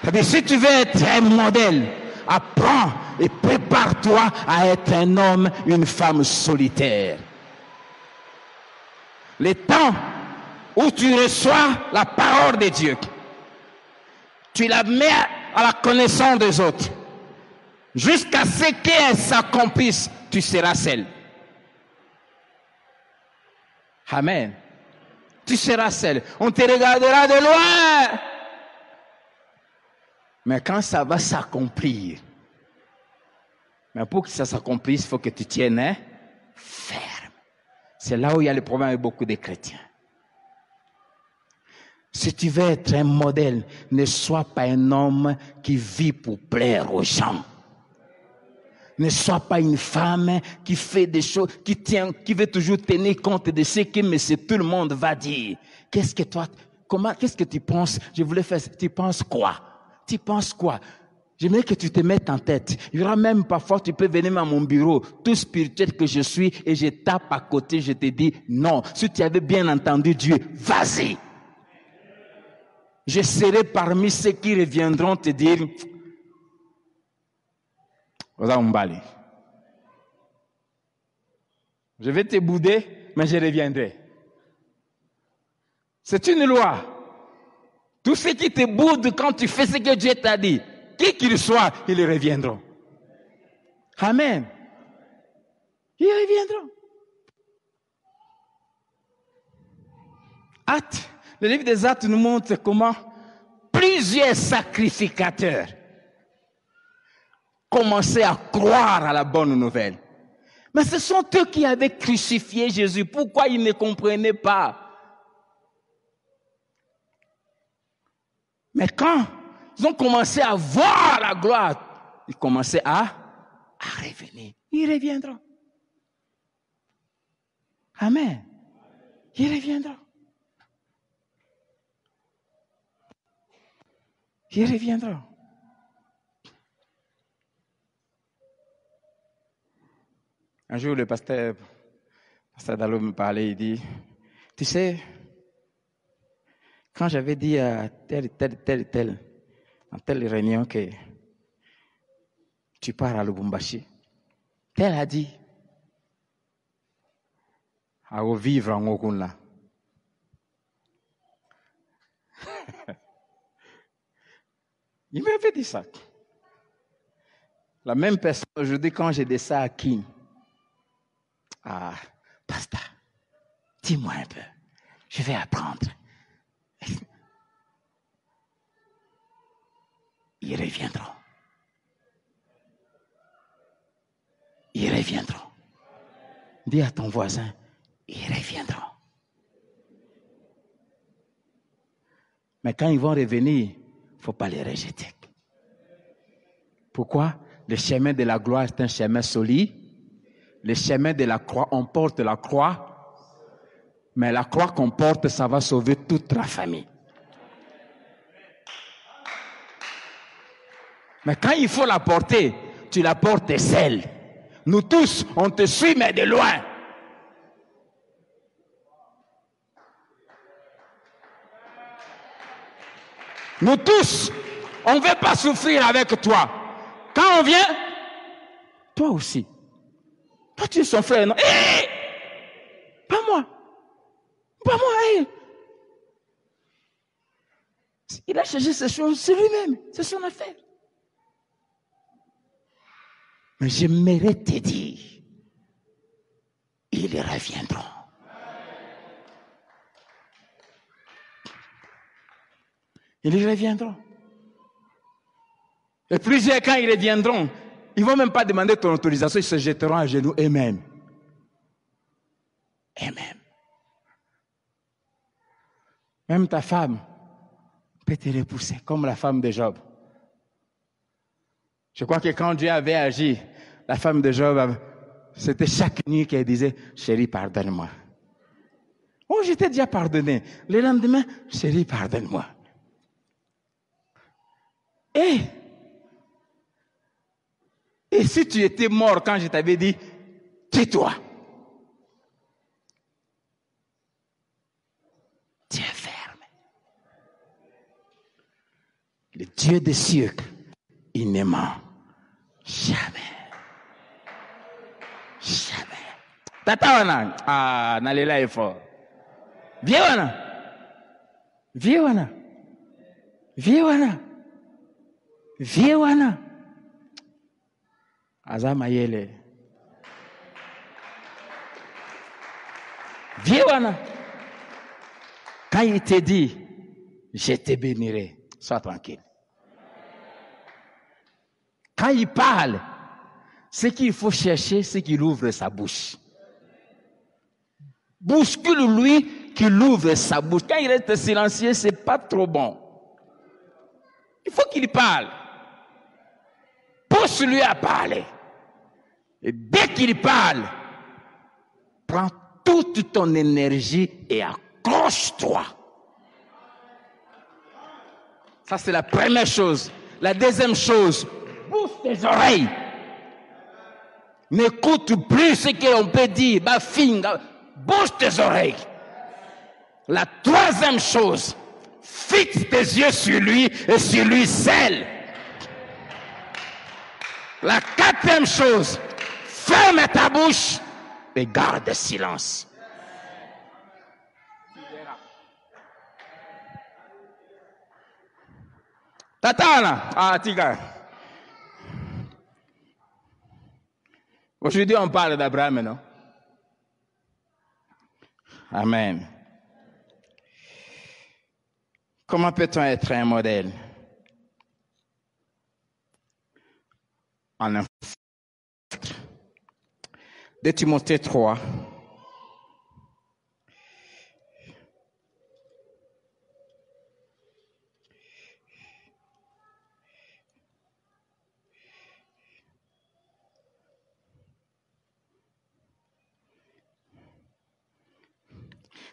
C'est-à-dire, si tu veux être un modèle, apprends et prépare-toi à être un homme, une femme solitaire. Le temps où tu reçois la parole de Dieu, tu la mets à la connaissance des autres. Jusqu'à ce qu'elle s'accomplisse, tu seras seul. Amen. Tu seras seul. On te regardera de loin. Mais quand ça va s'accomplir, mais pour que ça s'accomplisse, il faut que tu tiennes ferme. C'est là où il y a le problème avec beaucoup de chrétiens. Si tu veux être un modèle, ne sois pas un homme qui vit pour plaire aux gens. Ne sois pas une femme qui fait des choses, qui veut toujours tenir compte de ce que monsieur tout le monde va dire. Qu'est-ce que tu penses? Je voulais faire ça. Tu penses quoi? Tu penses quoi? J'aimerais que tu te mettes en tête. Il y aura même parfois, tu peux venir à mon bureau, tout spirituel que je suis, et je tape à côté, je te dis, non. Si tu avais bien entendu Dieu, vas-y. Je serai parmi ceux qui reviendront te dire, je vais te bouder, mais je reviendrai. C'est une loi. Tous ceux qui te boudent quand tu fais ce que Dieu t'a dit, qui qu'ils soient, ils reviendront. Amen. Ils reviendront. Actes, le livre des Actes nous montre comment plusieurs sacrificateurs commençaient à croire à la bonne nouvelle. Mais ce sont eux qui avaient crucifié Jésus. Pourquoi ils ne comprenaient pas? Mais quand ils ont commencé à voir la gloire, ils commençaient à revenir. Ils reviendront. Amen. Ils reviendront. Ils reviendront. Un jour, le pasteur Sadalo me parlait, il dit, tu sais, quand j'avais dit à tel, en telle réunion que tu pars à Lubumbashi, tel a dit, à vivre en Ogunla. Il m'avait dit ça. La même personne, aujourd'hui, quand j'ai dit ça à King, ah, pasteur, dis-moi un peu, je vais apprendre. Ils reviendront. Ils reviendront. Dis à ton voisin, ils reviendront. Mais quand ils vont revenir, il ne faut pas les rejeter. Pourquoi? Le chemin de la gloire est un chemin solide. Le chemin de la croix, on porte la croix. Mais la croix qu'on porte, ça va sauver toute la famille. Mais quand il faut la porter, tu la portes seule. Nous tous, on te suit, mais de loin. Nous tous, on ne veut pas souffrir avec toi. Quand on vient, toi aussi. Toi, tu es son frère, non? Hey! Pas moi. Pas moi, hey! Il a cherché ses choses, c'est lui-même. C'est son affaire. Mais j'aimerais te dire, ils reviendront. Ils reviendront. Et plusieurs, quand ils reviendront, ils ne vont même pas demander ton autorisation, ils se jetteront à genoux eux-mêmes. Eux-mêmes. Même ta femme peut te repousser, comme la femme de Job. Je crois que quand Dieu avait agi, la femme de Job, c'était chaque nuit qu'elle disait, chérie, pardonne-moi. Oh, j'étais déjà pardonné. Le lendemain, chérie, pardonne-moi. Et si tu étais mort quand je t'avais dit, tais-toi. Tu es ferme. Le Dieu des cieux, il ne ment jamais. Jamais. Tata wana, ah, nalela est fort. Viens wana. Viens wana. Viens wana. Viens wana. Azama yele. Viens wana. Quand il te dit, je te bénirai, sois tranquille. Quand il parle, ce qu'il faut chercher, c'est qu'il ouvre sa bouche. Bouscule-lui qu'il ouvre sa bouche. Quand il reste silencieux, c'est pas trop bon. Il faut qu'il parle. Pousse-lui à parler. Et dès qu'il parle, prends toute ton énergie et accroche-toi. Ça, c'est la première chose. La deuxième chose, bouge tes oreilles. N'écoute plus ce qu'on peut dire. Bouge tes oreilles. La troisième chose, fixe tes yeux sur lui et sur lui seul. La quatrième chose, ferme ta bouche et garde silence. Tatana, ah, Tiga. Aujourd'hui, on parle d'Abraham, non? Amen. Comment peut-on être un modèle? En un 2 Timothée 3.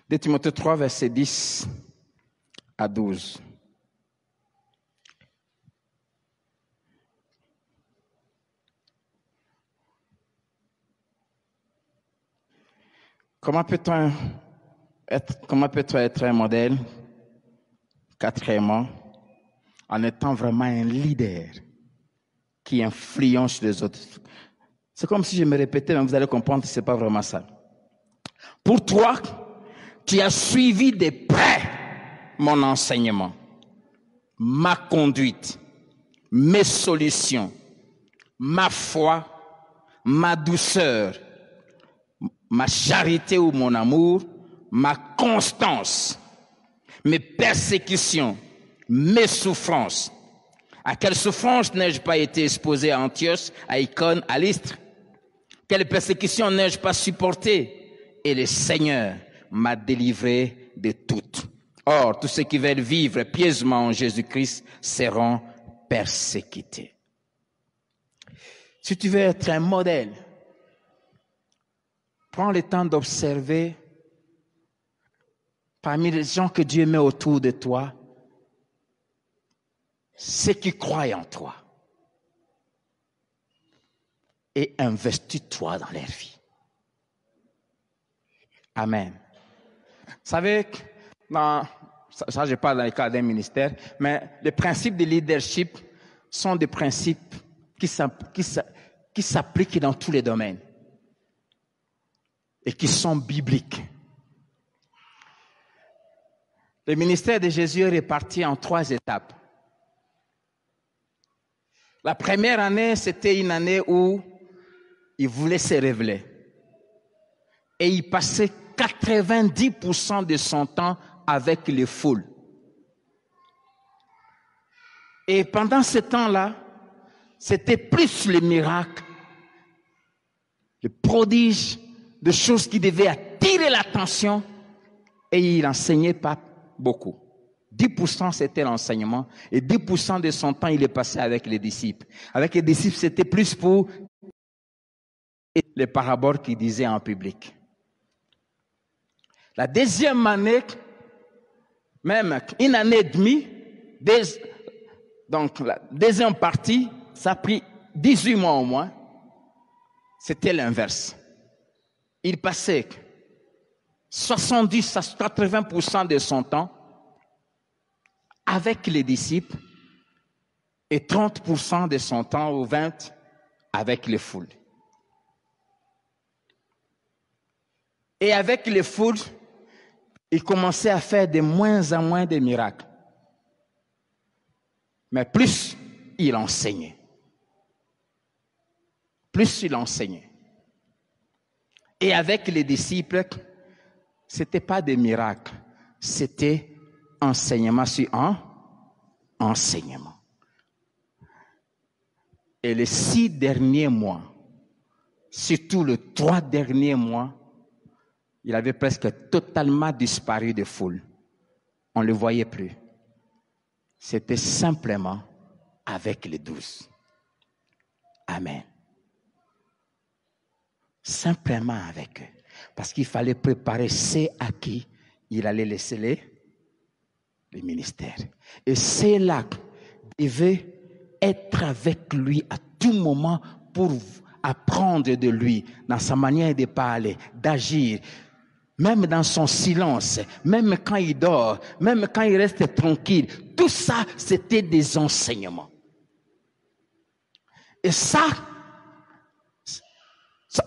De Timothée 3, verset 10 à 12. Comment peut-on être un modèle? Quatrièmement, en étant vraiment un leader qui influence les autres. C'est comme si je me répétais, mais vous allez comprendre que ce n'est pas vraiment ça. Pour toi, tu as suivi de près mon enseignement, ma conduite, mes solutions, ma foi, ma douceur, ma charité ou mon amour, ma constance, mes persécutions, mes souffrances. À quelle souffrance n'ai-je pas été exposé à Antioche, à Icône, à Lystre? Quelle persécution n'ai-je pas supportée? Et le Seigneur m'a délivré de toutes. Or, tous ceux qui veulent vivre pieusement en Jésus-Christ seront persécutés. Si tu veux être un modèle, prends le temps d'observer parmi les gens que Dieu met autour de toi, ceux qui croient en toi. Et investis-toi dans leur vie. Amen. Vous savez, ça je parle dans le cadre d'un ministère, mais les principes de leadership sont des principes qui s'appliquent dans tous les domaines et qui sont bibliques. Le ministère de Jésus est réparti en 3 étapes. La première année, c'était une année où il voulait se révéler. Et il passait 90% de son temps avec les foules. Et pendant ce temps-là, c'était plus les miracles, les prodiges, des choses qui devaient attirer l'attention. Et il n'enseignait pas beaucoup. 10% c'était l'enseignement et 10% de son temps il est passé avec les disciples. Avec les disciples c'était plus pour les paraboles qu'il disait en public. La deuxième année, même une année et demie, donc la deuxième partie, ça a pris 18 mois au moins, c'était l'inverse. Il passait 70 à 80% de son temps avec les disciples et 30% de son temps ou 20% avec les foules. Et avec les foules, il commençait à faire de moins en moins de miracles. Mais plus il enseignait. Plus il enseignait. Et avec les disciples, ce n'était pas des miracles, c'était enseignement sur enseignement. Et les 6 derniers mois, surtout les 3 derniers mois, il avait presque totalement disparu des foules. On ne le voyait plus. C'était simplement avec les 12. Amen. Simplement avec eux. Parce qu'il fallait préparer ceux à qui il allait laisser les ministères. Et ceux-là devaient être avec lui à tout moment pour apprendre de lui, dans sa manière de parler, d'agir, même dans son silence, même quand il dort, même quand il reste tranquille. Tout ça, c'était des enseignements. Et ça,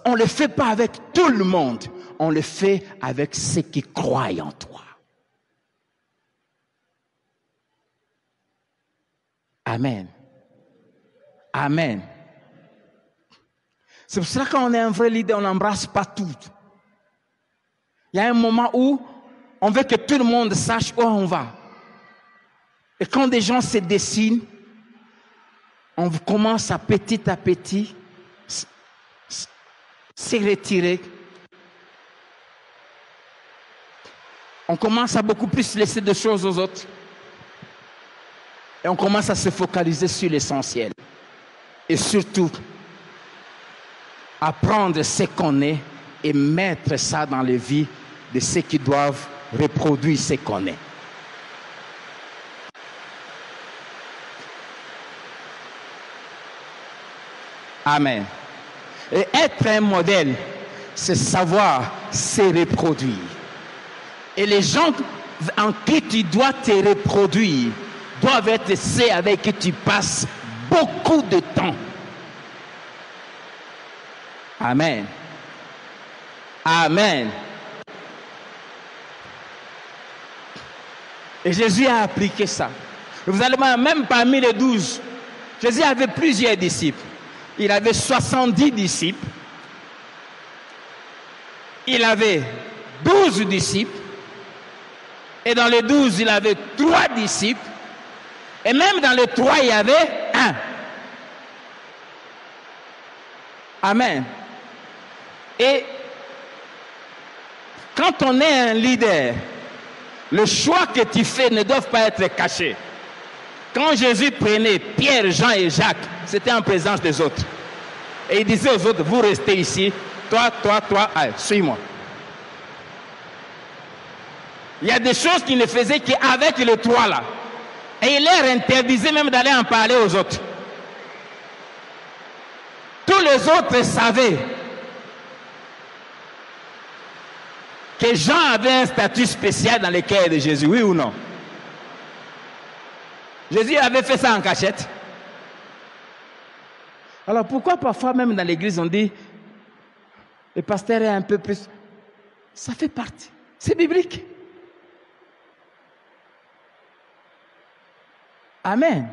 on ne le fait pas avec tout le monde. On le fait avec ceux qui croient en toi. Amen. Amen. C'est pour ça que quand on est un vrai leader, on n'embrasse pas tout. Il y a un moment où on veut que tout le monde sache où on va. Et quand des gens se dessinent, on commence à petit se retirer. On commence à beaucoup plus laisser de choses aux autres. Et on commence à se focaliser sur l'essentiel. Et surtout, apprendre ce qu'on est et mettre ça dans les vies de ceux qui doivent reproduire ce qu'on est. Amen. Et être un modèle, c'est savoir se reproduire. Et les gens en qui tu dois te reproduire doivent être ceux avec qui tu passes beaucoup de temps. Amen. Amen. Et Jésus a appliqué ça. Vous allez voir, même parmi les 12, Jésus avait plusieurs disciples. Il avait 70 disciples. Il avait 12 disciples. Et dans les 12, il avait 3 disciples. Et même dans les 3, il y avait 1. Amen. Et quand on est un leader, le choix que tu fais ne doit pas être caché. Quand Jésus prenait Pierre, Jean et Jacques, c'était en présence des autres. Et il disait aux autres, vous restez ici, toi, allez, suis-moi. Il y a des choses qu'il ne faisait qu'avec les 3 là. Et il leur interdisait même d'aller en parler aux autres. Tous les autres savaient que Jean avait un statut spécial dans le cœur de Jésus, oui ou non? Jésus avait fait ça en cachette. Alors pourquoi parfois même dans l'église on dit le pasteur est un peu plus... Ça fait partie. C'est biblique. Amen.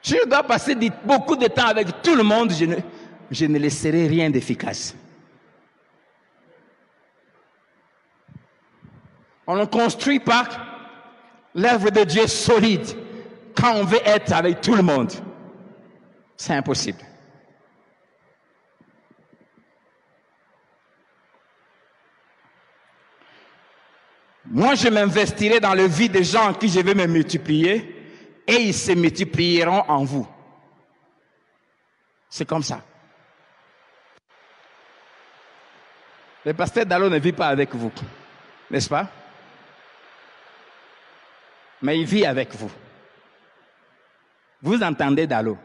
Je dois passer beaucoup de temps avec tout le monde, je ne laisserai rien d'efficace. On ne construit pas l'œuvre de Dieu solide quand on veut être avec tout le monde. C'est impossible. Moi, je m'investirai dans la vie des gens en qui je vais me multiplier et ils se multiplieront en vous. C'est comme ça. Le pasteur Dallot ne vit pas avec vous, n'est-ce pas? Mais il vit avec vous. Vous entendez Dallot,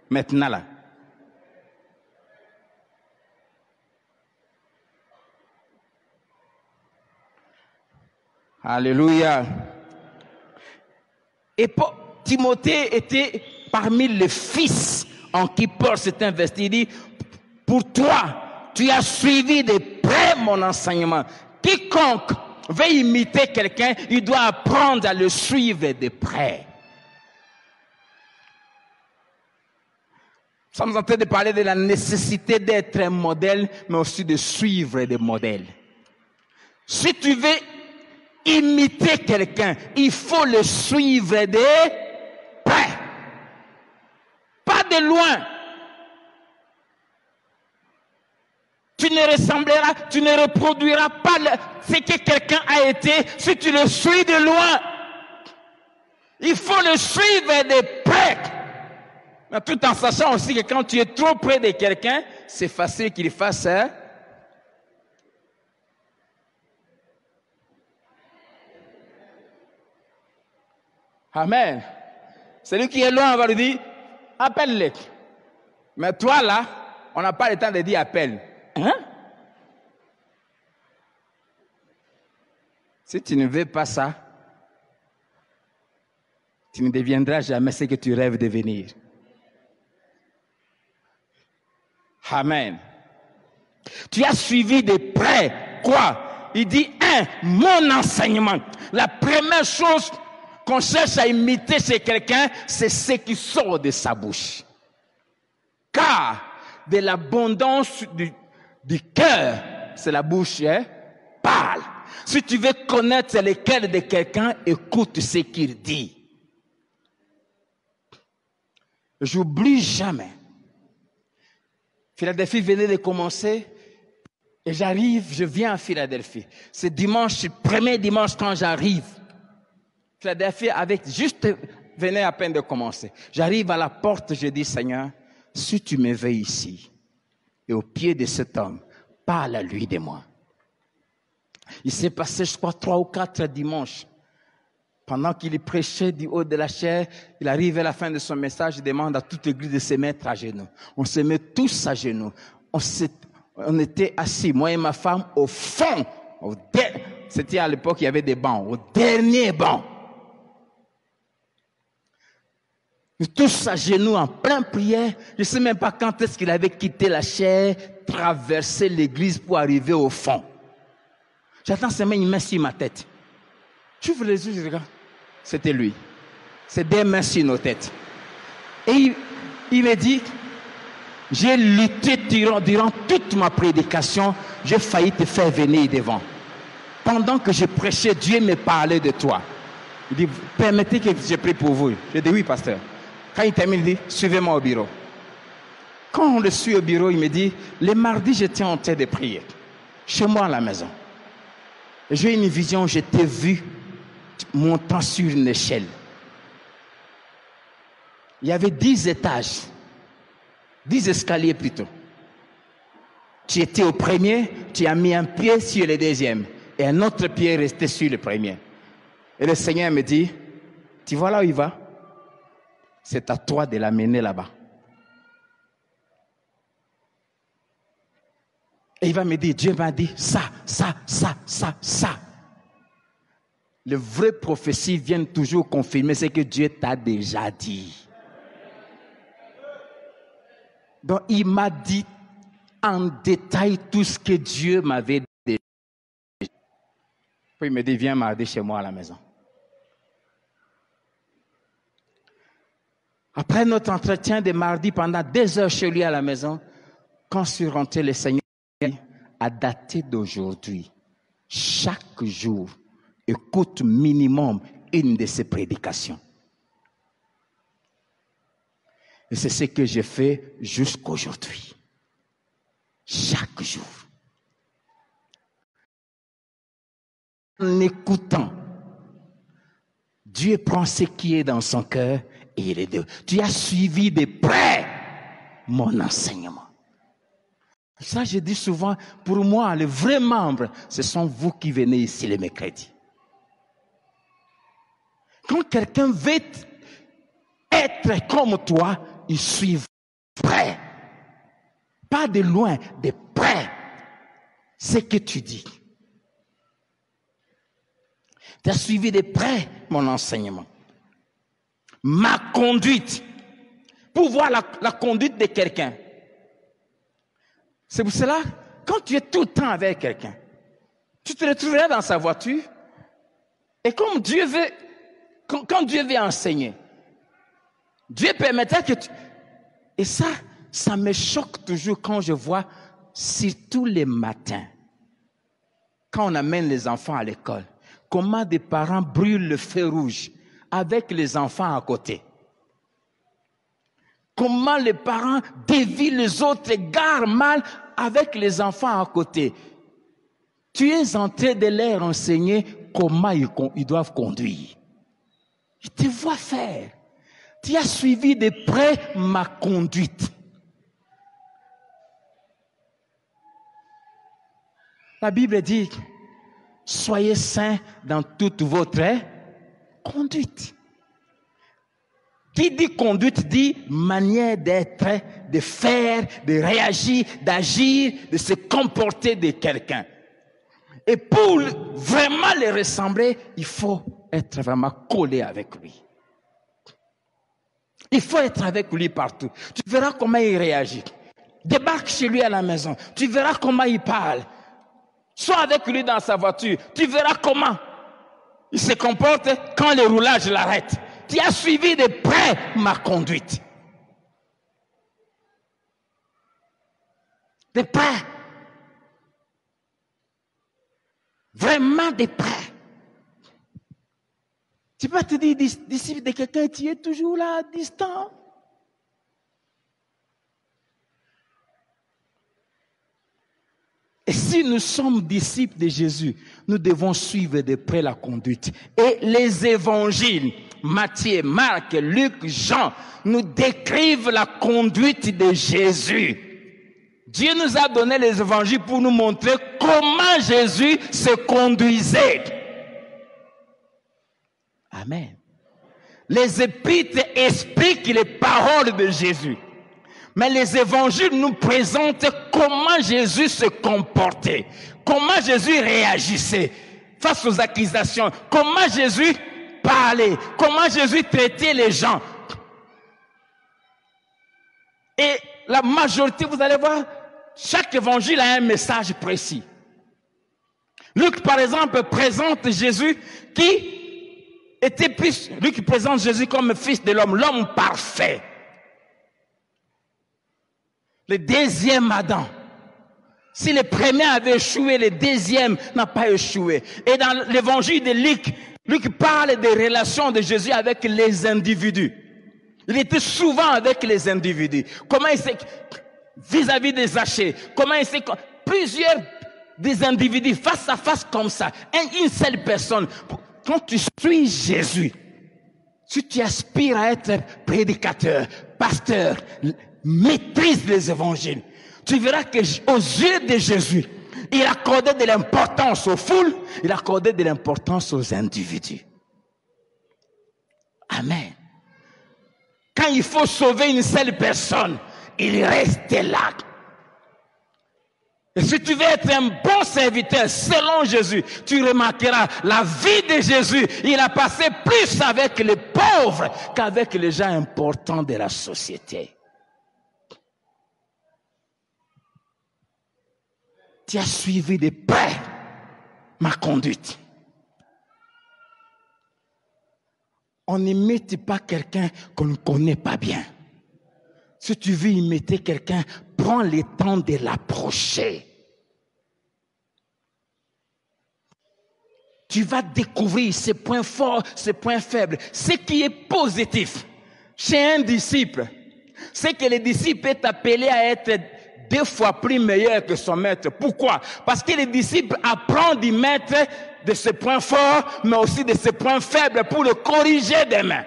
maintenant là. Alléluia. Et Timothée était parmi les fils en qui Paul s'est investi. Il dit, pour toi, tu as suivi de près mon enseignement. Quiconque veut imiter quelqu'un, il doit apprendre à le suivre de près. Nous sommes en train de parler de la nécessité d'être un modèle, mais aussi de suivre des modèles. Si tu veux imiter quelqu'un, il faut le suivre de près, pas de loin. Tu ne ressembleras, tu ne reproduiras pas ce que quelqu'un a été si tu le suis de loin. Il faut le suivre de près. Mais tout en sachant aussi que quand tu es trop près de quelqu'un, c'est facile qu'il fasse Amen. Celui qui est loin, on va lui dire, appelle-le. Mais toi là, on n'a pas le temps de dire appelle. Hein? Si tu ne veux pas ça, tu ne deviendras jamais ce que tu rêves de devenir. Amen. Tu as suivi de près quoi? Il dit, mon enseignement. La première chose qu'on cherche à imiter chez quelqu'un, c'est ce qui sort de sa bouche. Car de l'abondance du cœur, c'est la bouche parle. Si tu veux connaître le cœur de quelqu'un, écoute ce qu'il dit. J'oublie jamais. Philadelphie venait de commencer et je viens à Philadelphie. C'est dimanche, premier dimanche quand j'arrive. Philadelphie venait à peine de commencer. J'arrive à la porte, je dis, Seigneur, si tu me veux ici, et au pied de cet homme, parle à lui de moi. Il s'est passé, je crois, 3 ou 4 dimanches. Pendant qu'il prêchait du haut de la chair, il arrive à la fin de son message, il demande à toute l'église de se mettre à genoux. On se met tous à genoux. On était assis, moi et ma femme, au fond. C'était à l'époque, il y avait des bancs, au dernier banc. Nous tous à genoux en pleine prière. Je ne sais même pas quand est-ce qu'il avait quitté la chair, traversé l'église pour arriver au fond. J'attends seulement une main sur ma tête. J'ouvre les yeux, je regarde. C'était lui. C'est des mains sur nos têtes. Et il me dit, j'ai lutté durant toute ma prédication, j'ai failli te faire venir devant. Pendant que je prêchais, Dieu me parlait de toi. Il dit, permettez que je prie pour vous. Je dis, oui, pasteur. Quand il termine, il dit, suivez-moi au bureau. Quand on le suit au bureau, il me dit, les mardis, j'étais en train de prier. Chez moi à la maison. J'ai une vision, je t'ai vu montant sur une échelle. Il y avait 10 étages. 10 escaliers plutôt. Tu étais au premier, tu as mis un pied sur le deuxième. Et un autre pied restait sur le premier. Et le Seigneur me dit, tu vois là où il va? C'est à toi de l'amener là-bas. Et il va me dire, Dieu m'a dit ça. Les vraies prophéties viennent toujours confirmer ce que Dieu t'a déjà dit. Donc il m'a dit en détail tout ce que Dieu m'avait dit. Puis il me dit, viens mardi chez moi à la maison. Après notre entretien de mardi, pendant 2 heures chez lui à la maison, quand je suis rentré, le Seigneur a daté d'aujourd'hui. Chaque jour, écoute minimum une de ses prédications. Et c'est ce que j'ai fait jusqu'aujourd'hui. Chaque jour. En écoutant, Dieu prend ce qui est dans son cœur et il est de. Tu as suivi de près mon enseignement. Ça, je dis souvent, pour moi, les vrais membres, ce sont vous qui venez ici les mercredis. Quand quelqu'un veut être comme toi, il suit près. Pas de loin, de près. Ce que tu dis. Tu as suivi de près mon enseignement. Ma conduite. Pour voir la conduite de quelqu'un. C'est pour cela, quand tu es tout le temps avec quelqu'un, tu te retrouveras dans sa voiture. Et comme Dieu veut, quand Dieu veut enseigner, Dieu permettra que tu... Et ça me choque toujours quand je vois, surtout les matins, quand on amène les enfants à l'école, comment des parents brûlent le feu rouge avec les enfants à côté. Comment les parents dévient les autres, garent mal avec les enfants à côté. Tu es en train de leur enseigner comment ils doivent conduire. Je te vois faire. Tu as suivi de près ma conduite. La Bible dit, soyez saints dans toute votre conduite. Qui dit conduite dit manière d'être, de faire, de réagir, d'agir, de se comporter de quelqu'un. Et pour vraiment le ressembler, il faut être vraiment collé avec lui. Il faut être avec lui partout. Tu verras comment il réagit. Débarque chez lui à la maison. Tu verras comment il parle. Sois avec lui dans sa voiture. Tu verras comment il se comporte quand le roulage l'arrête. Tu as suivi de près ma conduite. De près. Vraiment de près. Tu peux te dire, disciple de quelqu'un, tu es toujours là, distant. Et si nous sommes disciples de Jésus, nous devons suivre de près la conduite. Et les évangiles, Matthieu, Marc, Luc, Jean, nous décrivent la conduite de Jésus. Dieu nous a donné les évangiles pour nous montrer comment Jésus se conduisait. Amen. Les épîtres expliquent les paroles de Jésus. Mais les évangiles nous présentent comment Jésus se comportait, comment Jésus réagissait face aux accusations, comment Jésus parlait, comment Jésus traitait les gens. Et la majorité, vous allez voir, chaque évangile a un message précis. Luc, par exemple, présente Jésus Luc présente Jésus comme fils de l'homme parfait. Le deuxième Adam. Si le premier avait échoué, le deuxième n'a pas échoué. Et dans l'évangile de Luc parle des relations de Jésus avec les individus. Il était souvent avec les individus. Comment il s'est, vis-à-vis des Zachée, comment il s'est, plusieurs des individus face à face comme ça, une seule personne. Quand tu suis Jésus, si tu aspires à être prédicateur, pasteur, maîtrise les évangiles, tu verras que aux yeux de Jésus, il accordait de l'importance aux foules, il accordait de l'importance aux individus. Amen. Quand il faut sauver une seule personne, il reste là. Et si tu veux être un bon serviteur selon Jésus, tu remarqueras la vie de Jésus. Il a passé plus avec les pauvres qu'avec les gens importants de la société. Tu as suivi de près ma conduite. On n'imite pas quelqu'un qu'on ne connaît pas bien. Si tu veux imiter quelqu'un, prends le temps de l'approcher. Tu vas découvrir ses points forts, ses points faibles. Ce qui est positif chez un disciple, c'est que le disciple est appelé à être 2 fois plus meilleur que son maître. Pourquoi? Parce que le disciple apprend du maître de ses points forts, mais aussi de ses points faibles pour le corriger demain.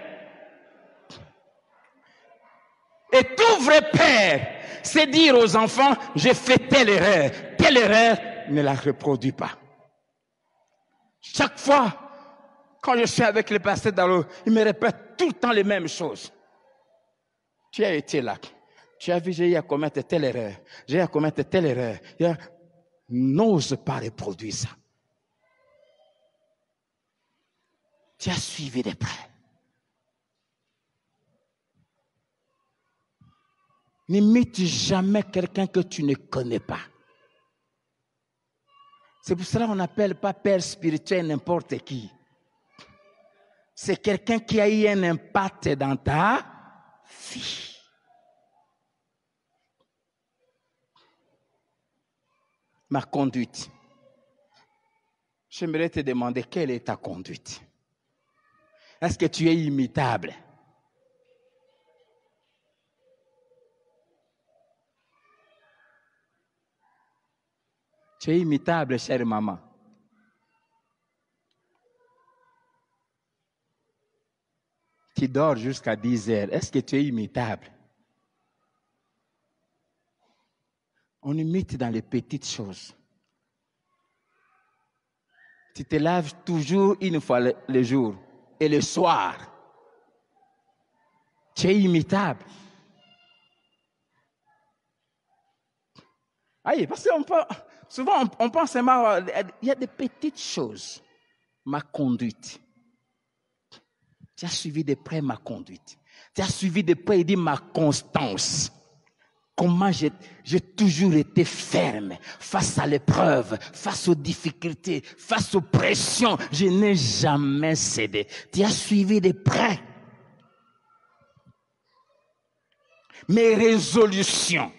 Et tout vrai père, c'est dire aux enfants, j'ai fait telle erreur, ne la reproduis pas. Chaque fois, quand je suis avec le pasteur Dalo, il me répète tout le temps les mêmes choses. Tu as été là, tu as vu, j'ai eu à commettre telle erreur, j'ai eu à commettre telle erreur. N'ose pas reproduire ça. Tu as suivi de près. N'imite jamais quelqu'un que tu ne connais pas. C'est pour cela qu'on n'appelle pas père spirituel n'importe qui. C'est quelqu'un qui a eu un impact dans ta vie. Ma conduite. J'aimerais te demander quelle est ta conduite. Est-ce que tu es imitable? Tu es imitable, chère maman. Tu dors jusqu'à 10 heures. Est-ce que tu es imitable? On imite dans les petites choses. Tu te laves toujours une fois le jour et le soir. Tu es imitable. Aïe, parce que souvent on pense seulement, il y a des petites choses. Ma conduite. Tu as suivi de près ma conduite. Tu as suivi de près, il dit, ma constance. Comment j'ai toujours été ferme face à l'épreuve, face aux difficultés, face aux pressions. Je n'ai jamais cédé. Tu as suivi de près mes résolutions,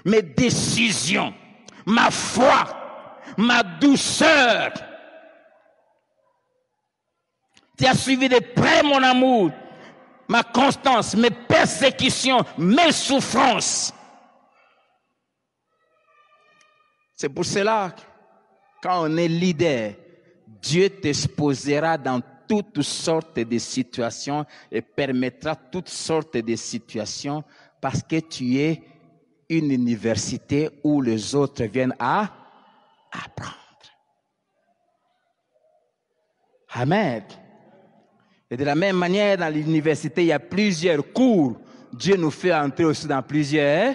mes décisions, ma foi, ma douceur. Tu as suivi de près mon amour, ma constance, mes persécutions, mes souffrances. C'est pour cela, quand on est leader, Dieu t'exposera dans toutes sortes de situations et permettra toutes sortes de situations parce que tu es une université où les autres viennent à apprendre. Amen. Et de la même manière, dans l'université, il y a plusieurs cours Dieu nous fait entrer aussi dans plusieurs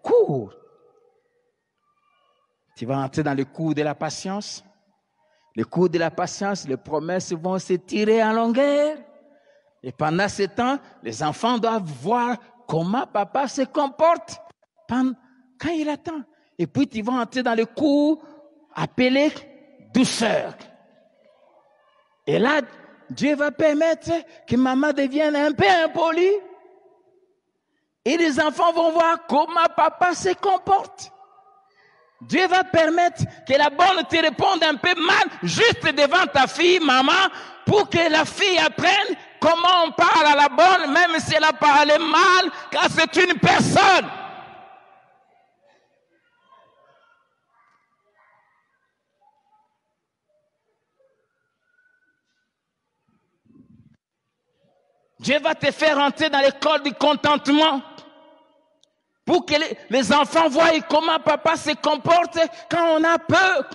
cours. Tu vas entrer dans le cours de la patience. Le cours de la patience, les promesses vont s'étirer en longueur. Et pendant ce temps, les enfants doivent voir comment papa se comporte quand il attend. Et puis, tu vas entrer dans le cours appelé douceur. Et là, Dieu va permettre que maman devienne un peu impolie. Et les enfants vont voir comment papa se comporte. Dieu va permettre que la bonne te réponde un peu mal, juste devant ta fille, maman, pour que la fille apprenne comment on parle à la bonne, même si elle a parlé mal, car c'est une personne. Dieu va te faire entrer dans l'école du contentement pour que les enfants voient comment papa se comporte quand on a peur.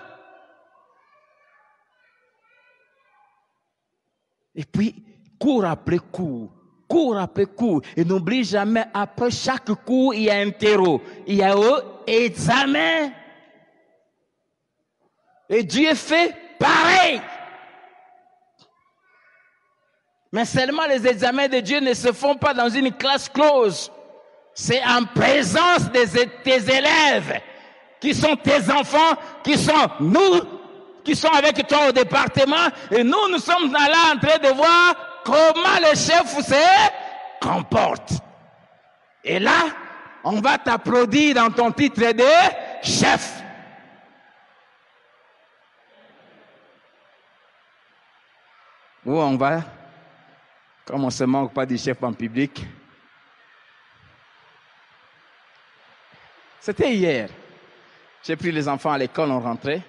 Et puis, cours après cours. Et n'oublie jamais, après chaque cours, il y a un terreau. Il y a un examen. Et Dieu fait pareil. Mais seulement les examens de Dieu ne se font pas dans une classe close. C'est en présence de tes élèves, qui sont tes enfants, qui sont nous, qui sont avec toi au département. Et nous sommes là en train de voir comment le chef se comporte. Et là, on va t'applaudir dans ton titre de chef. Où on va, comme on ne se manque pas du chef en public. C'était hier. J'ai pris les enfants à l'école, on rentrait.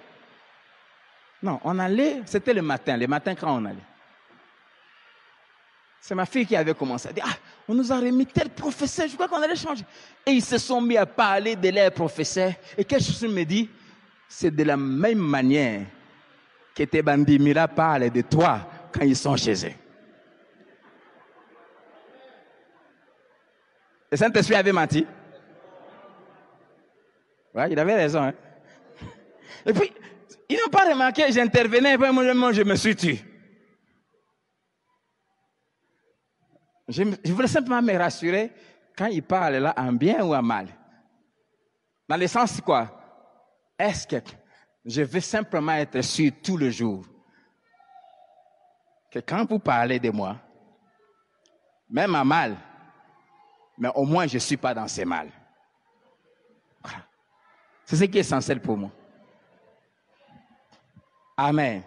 Non, on allait, c'était le matin quand on allait. C'est ma fille qui avait commencé à dire, on nous a remis tel professeur, je crois qu'on allait changer. Et ils se sont mis à parler de leur professeur. Et quelque chose me dit, c'est de la même manière que tes bandits parlent de toi quand ils sont chez eux. Le Saint-Esprit avait menti. Ouais, il avait raison. Hein? Et puis, ils n'ont pas remarqué, j'intervenais, et puis moi, je me suis tué. Je voulais simplement me rassurer quand ils parlent là, en bien ou en mal. Dans le sens quoi? Est-ce que je veux simplement être sûr tout le jour que quand vous parlez de moi, même en mal, mais au moins je ne suis pas dans ces mal. C'est ce qui est essentiel pour moi. Amen.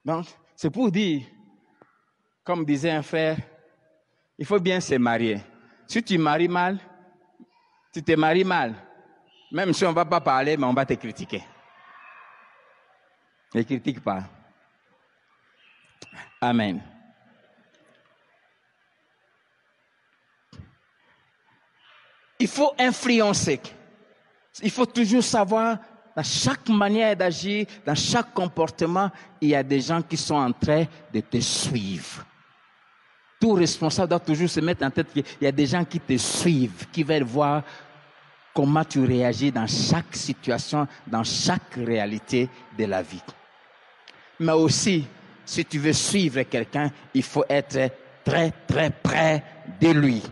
Donc, c'est pour dire, comme disait un frère, il faut bien se marier. Si tu maries mal, tu te maries mal. Même si on ne va pas parler, mais on va te critiquer. Ne critique pas. Amen. Il faut influencer. Il faut toujours savoir, dans chaque manière d'agir, dans chaque comportement, il y a des gens qui sont en train de te suivre. Tout responsable doit toujours se mettre en tête qu'il y a des gens qui te suivent, qui veulent voir comment tu réagis dans chaque situation, dans chaque réalité de la vie. Mais aussi, si tu veux suivre quelqu'un, il faut être très, très près de lui.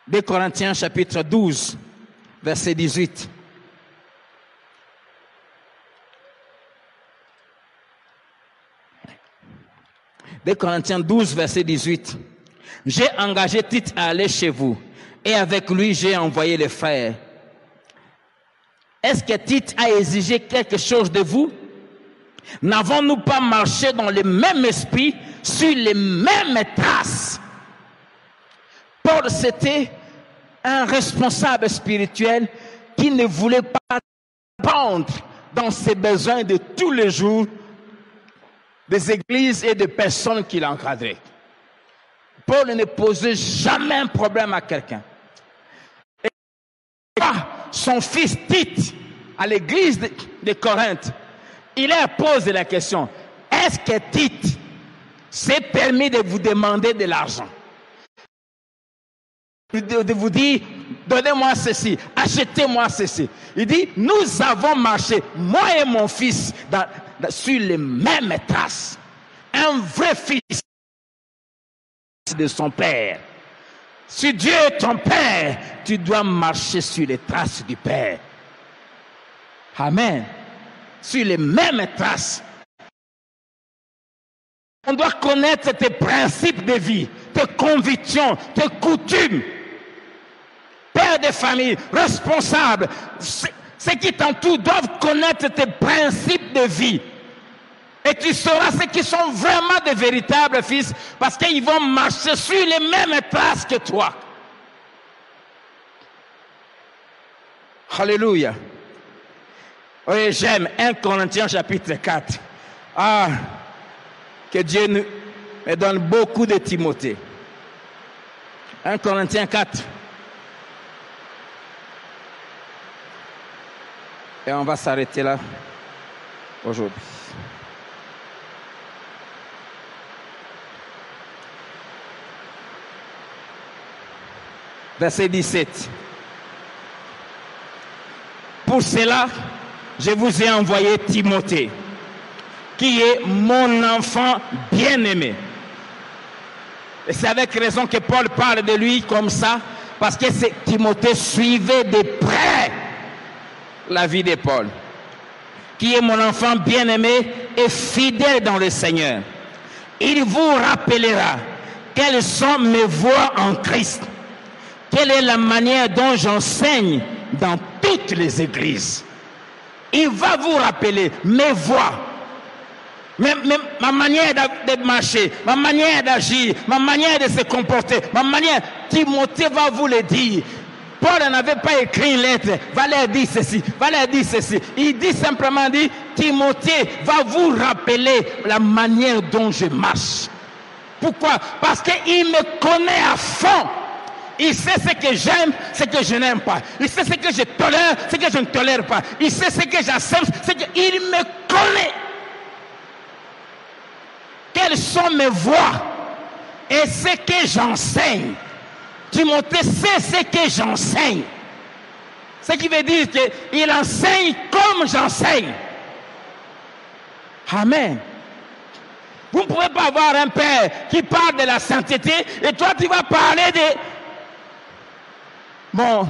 2 Corinthiens chapitre 12, verset 18. De Corinthiens 12, verset 18. J'ai engagé Tite à aller chez vous, et avec lui j'ai envoyé les frères. Est-ce que Tite a exigé quelque chose de vous? N'avons-nous pas marché dans le même esprit, sur les mêmes traces? Paul, c'était un responsable spirituel qui ne voulait pas prendre dans ses besoins de tous les jours des églises et des personnes qu'il encadrait. Paul ne posait jamais un problème à quelqu'un. Et son fils Tite, à l'église de Corinthe, il a posé la question, est-ce que Tite s'est permis de vous demander de l'argent? de vous dire, donnez-moi ceci, achetez-moi ceci. Il dit, nous avons marché, moi et mon fils, sur les mêmes traces. Un vrai fils de son père. Si Dieu est ton père, tu dois marcher sur les traces du père. Amen. Sur les mêmes traces. On doit connaître tes principes de vie, tes convictions, tes coutumes. Père de famille, responsable, ceux qui t'entourent doivent connaître tes principes de vie. Et tu sauras ceux qui sont vraiment de véritables fils, parce qu'ils vont marcher sur les mêmes traces que toi. Alléluia. Oui, j'aime 1 Corinthiens chapitre 4. Ah, que Dieu me donne beaucoup de Timothée. 1 Corinthiens 4. Et on va s'arrêter là aujourd'hui. Verset 17. Pour cela, je vous ai envoyé Timothée, qui est mon enfant bien-aimé. Et c'est avec raison que Paul parle de lui comme ça, parce que Timothée suivait de près la vie de Paul, qui est mon enfant bien-aimé et fidèle dans le Seigneur. Il vous rappellera quelles sont mes voies en Christ, quelle est la manière dont j'enseigne dans toutes les églises. Il va vous rappeler mes voies, ma manière de marcher, ma manière d'agir, ma manière de se comporter, ma manière. Timothée va vous le dire. Paul n'avait pas écrit une lettre, va leur dire ceci, va leur dire ceci. Il dit simplement, Timothée va vous rappeler la manière dont je marche. Pourquoi? Parce qu'il me connaît à fond. Il sait ce que j'aime, ce que je n'aime pas. Il sait ce que je tolère, ce que je ne tolère pas. Il sait ce que j'accepte, ce que... Il me connaît. Quelles sont mes voies et ce que j'enseigne. Timothée sait ce que j'enseigne. Ce qui veut dire qu'il enseigne comme j'enseigne. Amen. Vous ne pouvez pas avoir un père qui parle de la sainteté et toi tu vas parler de... Bon,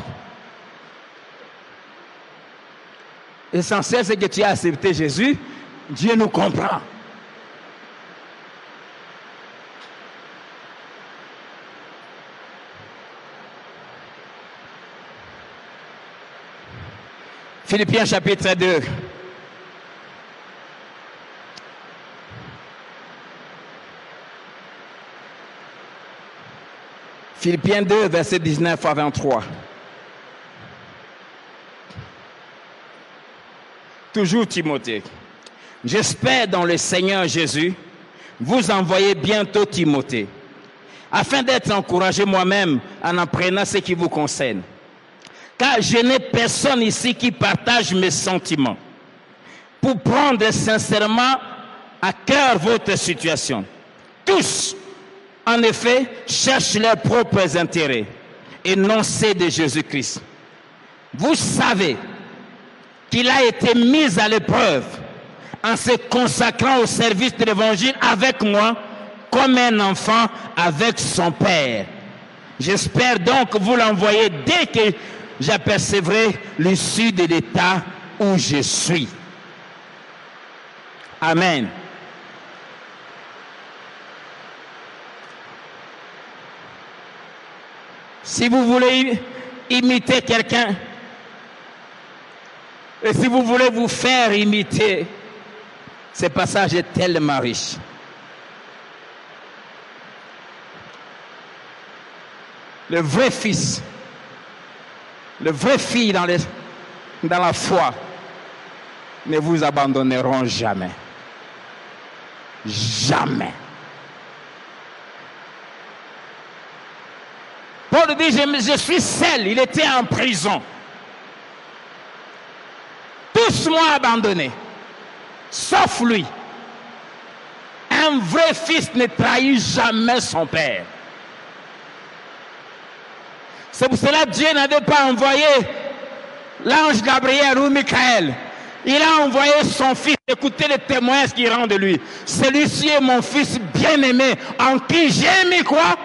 l'essentiel c'est que tu as accepté Jésus, Dieu nous comprend. Philippiens chapitre 2. Philippiens 2, verset 19 à 23. Toujours Timothée. J'espère dans le Seigneur Jésus vous envoyer bientôt Timothée, afin d'être encouragé moi-même en apprenant ce qui vous concerne. Car je n'ai personne ici qui partage mes sentiments pour prendre sincèrement à cœur votre situation. Tous, en effet, cherchent leurs propres intérêts et non ceux de Jésus-Christ. Vous savez qu'il a été mis à l'épreuve en se consacrant au service de l'Évangile avec moi comme un enfant avec son père. J'espère donc vous l'envoyer dès que j'apercevrai l'issue de l'état où je suis. Amen. Si vous voulez imiter quelqu'un, et si vous voulez vous faire imiter, ce passage est tellement riche. Le vrai fils, le vrai fille dans la foi ne vous abandonneront jamais. Jamais. Paul dit, je suis seul, il était en prison. Tous m'ont abandonné, sauf lui. Un vrai fils ne trahit jamais son père. C'est pour cela que Dieu n'avait pas envoyé l'ange Gabriel ou Michael. Il a envoyé son fils. Écoutez les témoignages qu'il rend de lui. Celui-ci est mon fils bien-aimé, en qui j'ai mis quoi?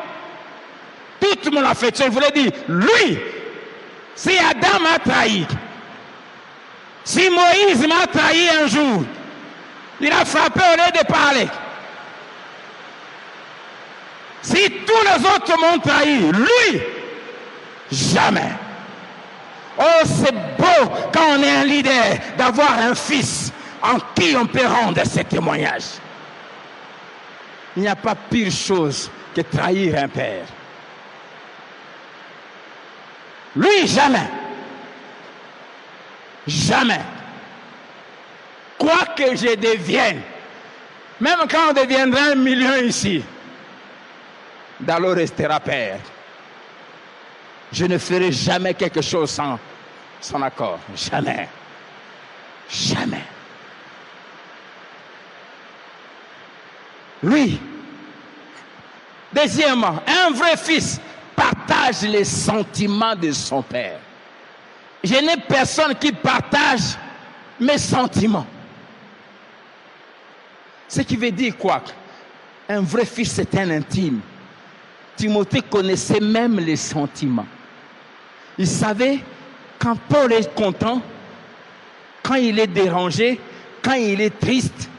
Toute mon affection. Il voulait dire, lui, si Adam m'a trahi, si Moïse m'a trahi un jour, il a frappé au lieu de parler. Si tous les autres m'ont trahi, lui, jamais. Oh, c'est beau quand on est un leader d'avoir un fils en qui on peut rendre ces témoignages. Il n'y a pas pire chose que trahir un père. Lui, jamais. Jamais. Quoi que je devienne, même quand on deviendra 1 million ici, Dalo restera père. Je ne ferai jamais quelque chose sans son accord. Jamais. Jamais. Lui. Deuxièmement, un vrai fils partage les sentiments de son père. Je n'ai personne qui partage mes sentiments. Ce qui veut dire quoi? Un vrai fils, c'est un intime. Timothée connaissait même les sentiments. Il savait quand Paul est content, quand il est dérangé, quand il est triste.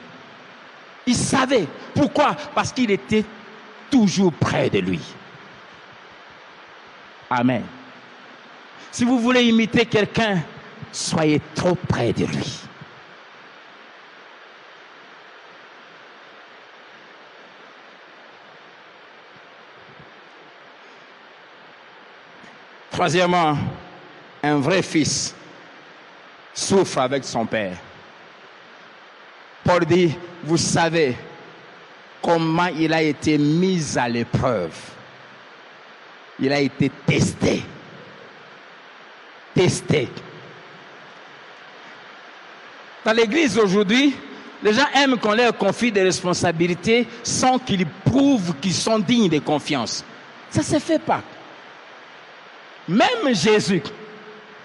Il savait. Pourquoi? Parce qu'il était toujours près de lui. Amen. Si vous voulez imiter quelqu'un, soyez trop près de lui. Troisièmement, un vrai fils souffre avec son père. Paul dit, vous savez comment il a été mis à l'épreuve. Il a été testé. Testé. Dans l'église aujourd'hui, les gens aiment qu'on leur confie des responsabilités sans qu'ils prouvent qu'ils sont dignes de confiance. Ça ne se fait pas. Même Jésus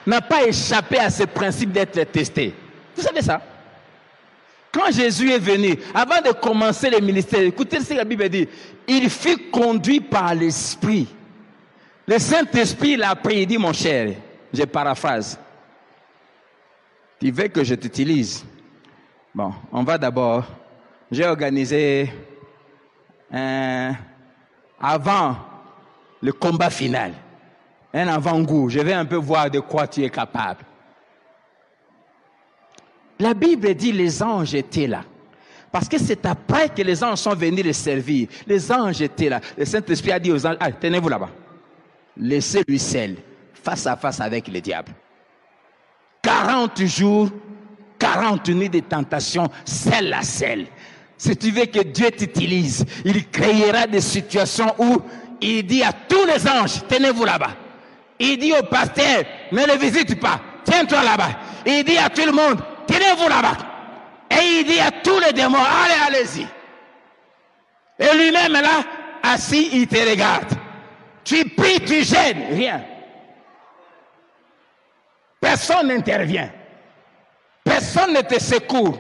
n'a pas échappé à ce principe d'être testé. Vous savez ça? Quand Jésus est venu, avant de commencer le ministère, écoutez ce que la Bible dit, il fut conduit par l'Esprit. Le Saint-Esprit l'a pris, il dit, mon cher, je paraphrase. Tu veux que je t'utilise? Bon, on va d'abord, j'ai organisé avant le combat final. Un avant-goût, je vais un peu voir de quoi tu es capable. La Bible dit les anges étaient là. Parce que c'est après que les anges sont venus les servir. Les anges étaient là. Le Saint-Esprit a dit aux anges, tenez-vous là-bas. Laissez-lui seul, face à face avec le diable. 40 jours, 40 nuits de tentation, seul à seul. Si tu veux que Dieu t'utilise, il créera des situations où il dit à tous les anges, tenez-vous là-bas. Il dit au pasteur, ne le visite pas, tiens-toi là-bas. Il dit à tout le monde, tenez-vous là-bas. Et il dit à tous les démons, allez-y. Et lui-même là, assis, il te regarde. Tu pries, tu gênes, rien. Personne n'intervient. Personne ne te secoue.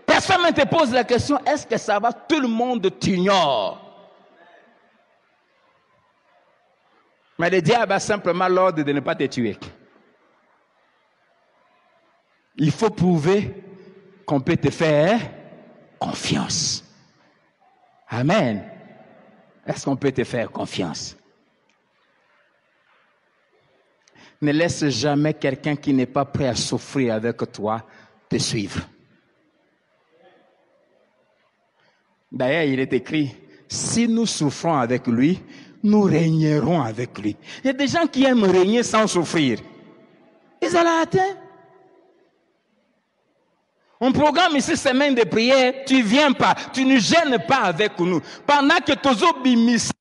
Personne ne te pose la question, est-ce que ça va? Tout le monde t'ignore. Mais le diable a simplement l'ordre de ne pas te tuer. Il faut prouver qu'on peut te faire confiance. Amen. Est-ce qu'on peut te faire confiance? Ne laisse jamais quelqu'un qui n'est pas prêt à souffrir avec toi te suivre. D'ailleurs, il est écrit, si nous souffrons avec lui, nous régnerons avec lui. Il y a des gens qui aiment régner sans souffrir. Ils ont atteint. On programme ici semaine de prière, tu viens pas, tu ne gênes pas avec nous. Pendant que Tozo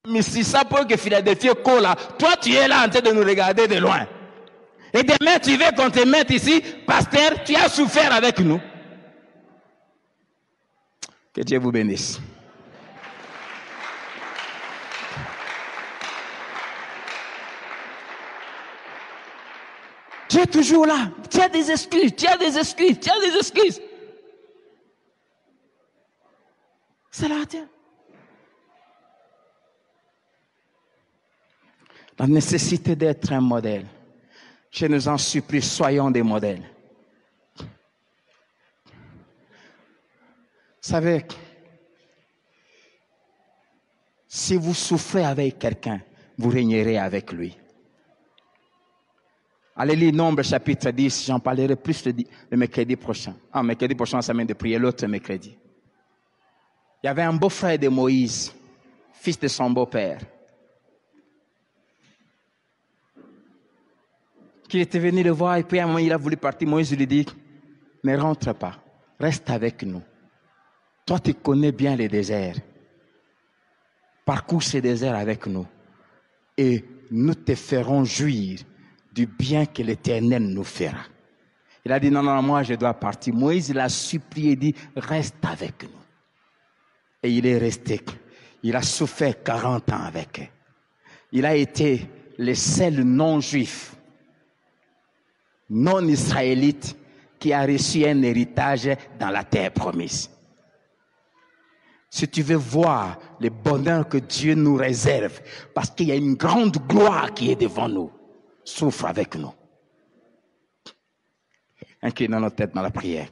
Mississa pour que Philadelphie cola, toi tu es là en train de nous regarder de loin. Et demain tu veux qu'on te mette ici, pasteur, tu as souffert avec nous. Que Dieu vous bénisse. Tu es toujours là. Tu as des excuses, tu as des excuses, tu as des excuses. C'est là, tiens. La nécessité d'être un modèle. Je nous en supplie, soyons des modèles. Vous savez, si vous souffrez avec quelqu'un, vous régnerez avec lui. Allez lire Nombre chapitre 10, j'en parlerai plus le mercredi prochain. Mercredi prochain, semaine de prière, l'autre mercredi. Il y avait un beau-frère de Moïse, fils de son beau-père, qui était venu le voir et puis à un moment il a voulu partir. Moïse lui dit, ne rentre pas, reste avec nous. Toi tu connais bien les déserts. Parcours ces déserts avec nous et nous te ferons jouir du bien que l'Éternel nous fera. Il a dit non, moi je dois partir. Moïse l'a supplié et dit reste avec nous. Et il est resté. Il a souffert 40 ans avec eux. Il a été le seul non-juif, non-israélite qui a reçu un héritage dans la terre promise. Si tu veux voir le bonheur que Dieu nous réserve, parce qu'il y a une grande gloire qui est devant nous, souffre avec nous. Inclinons nos têtes dans la prière.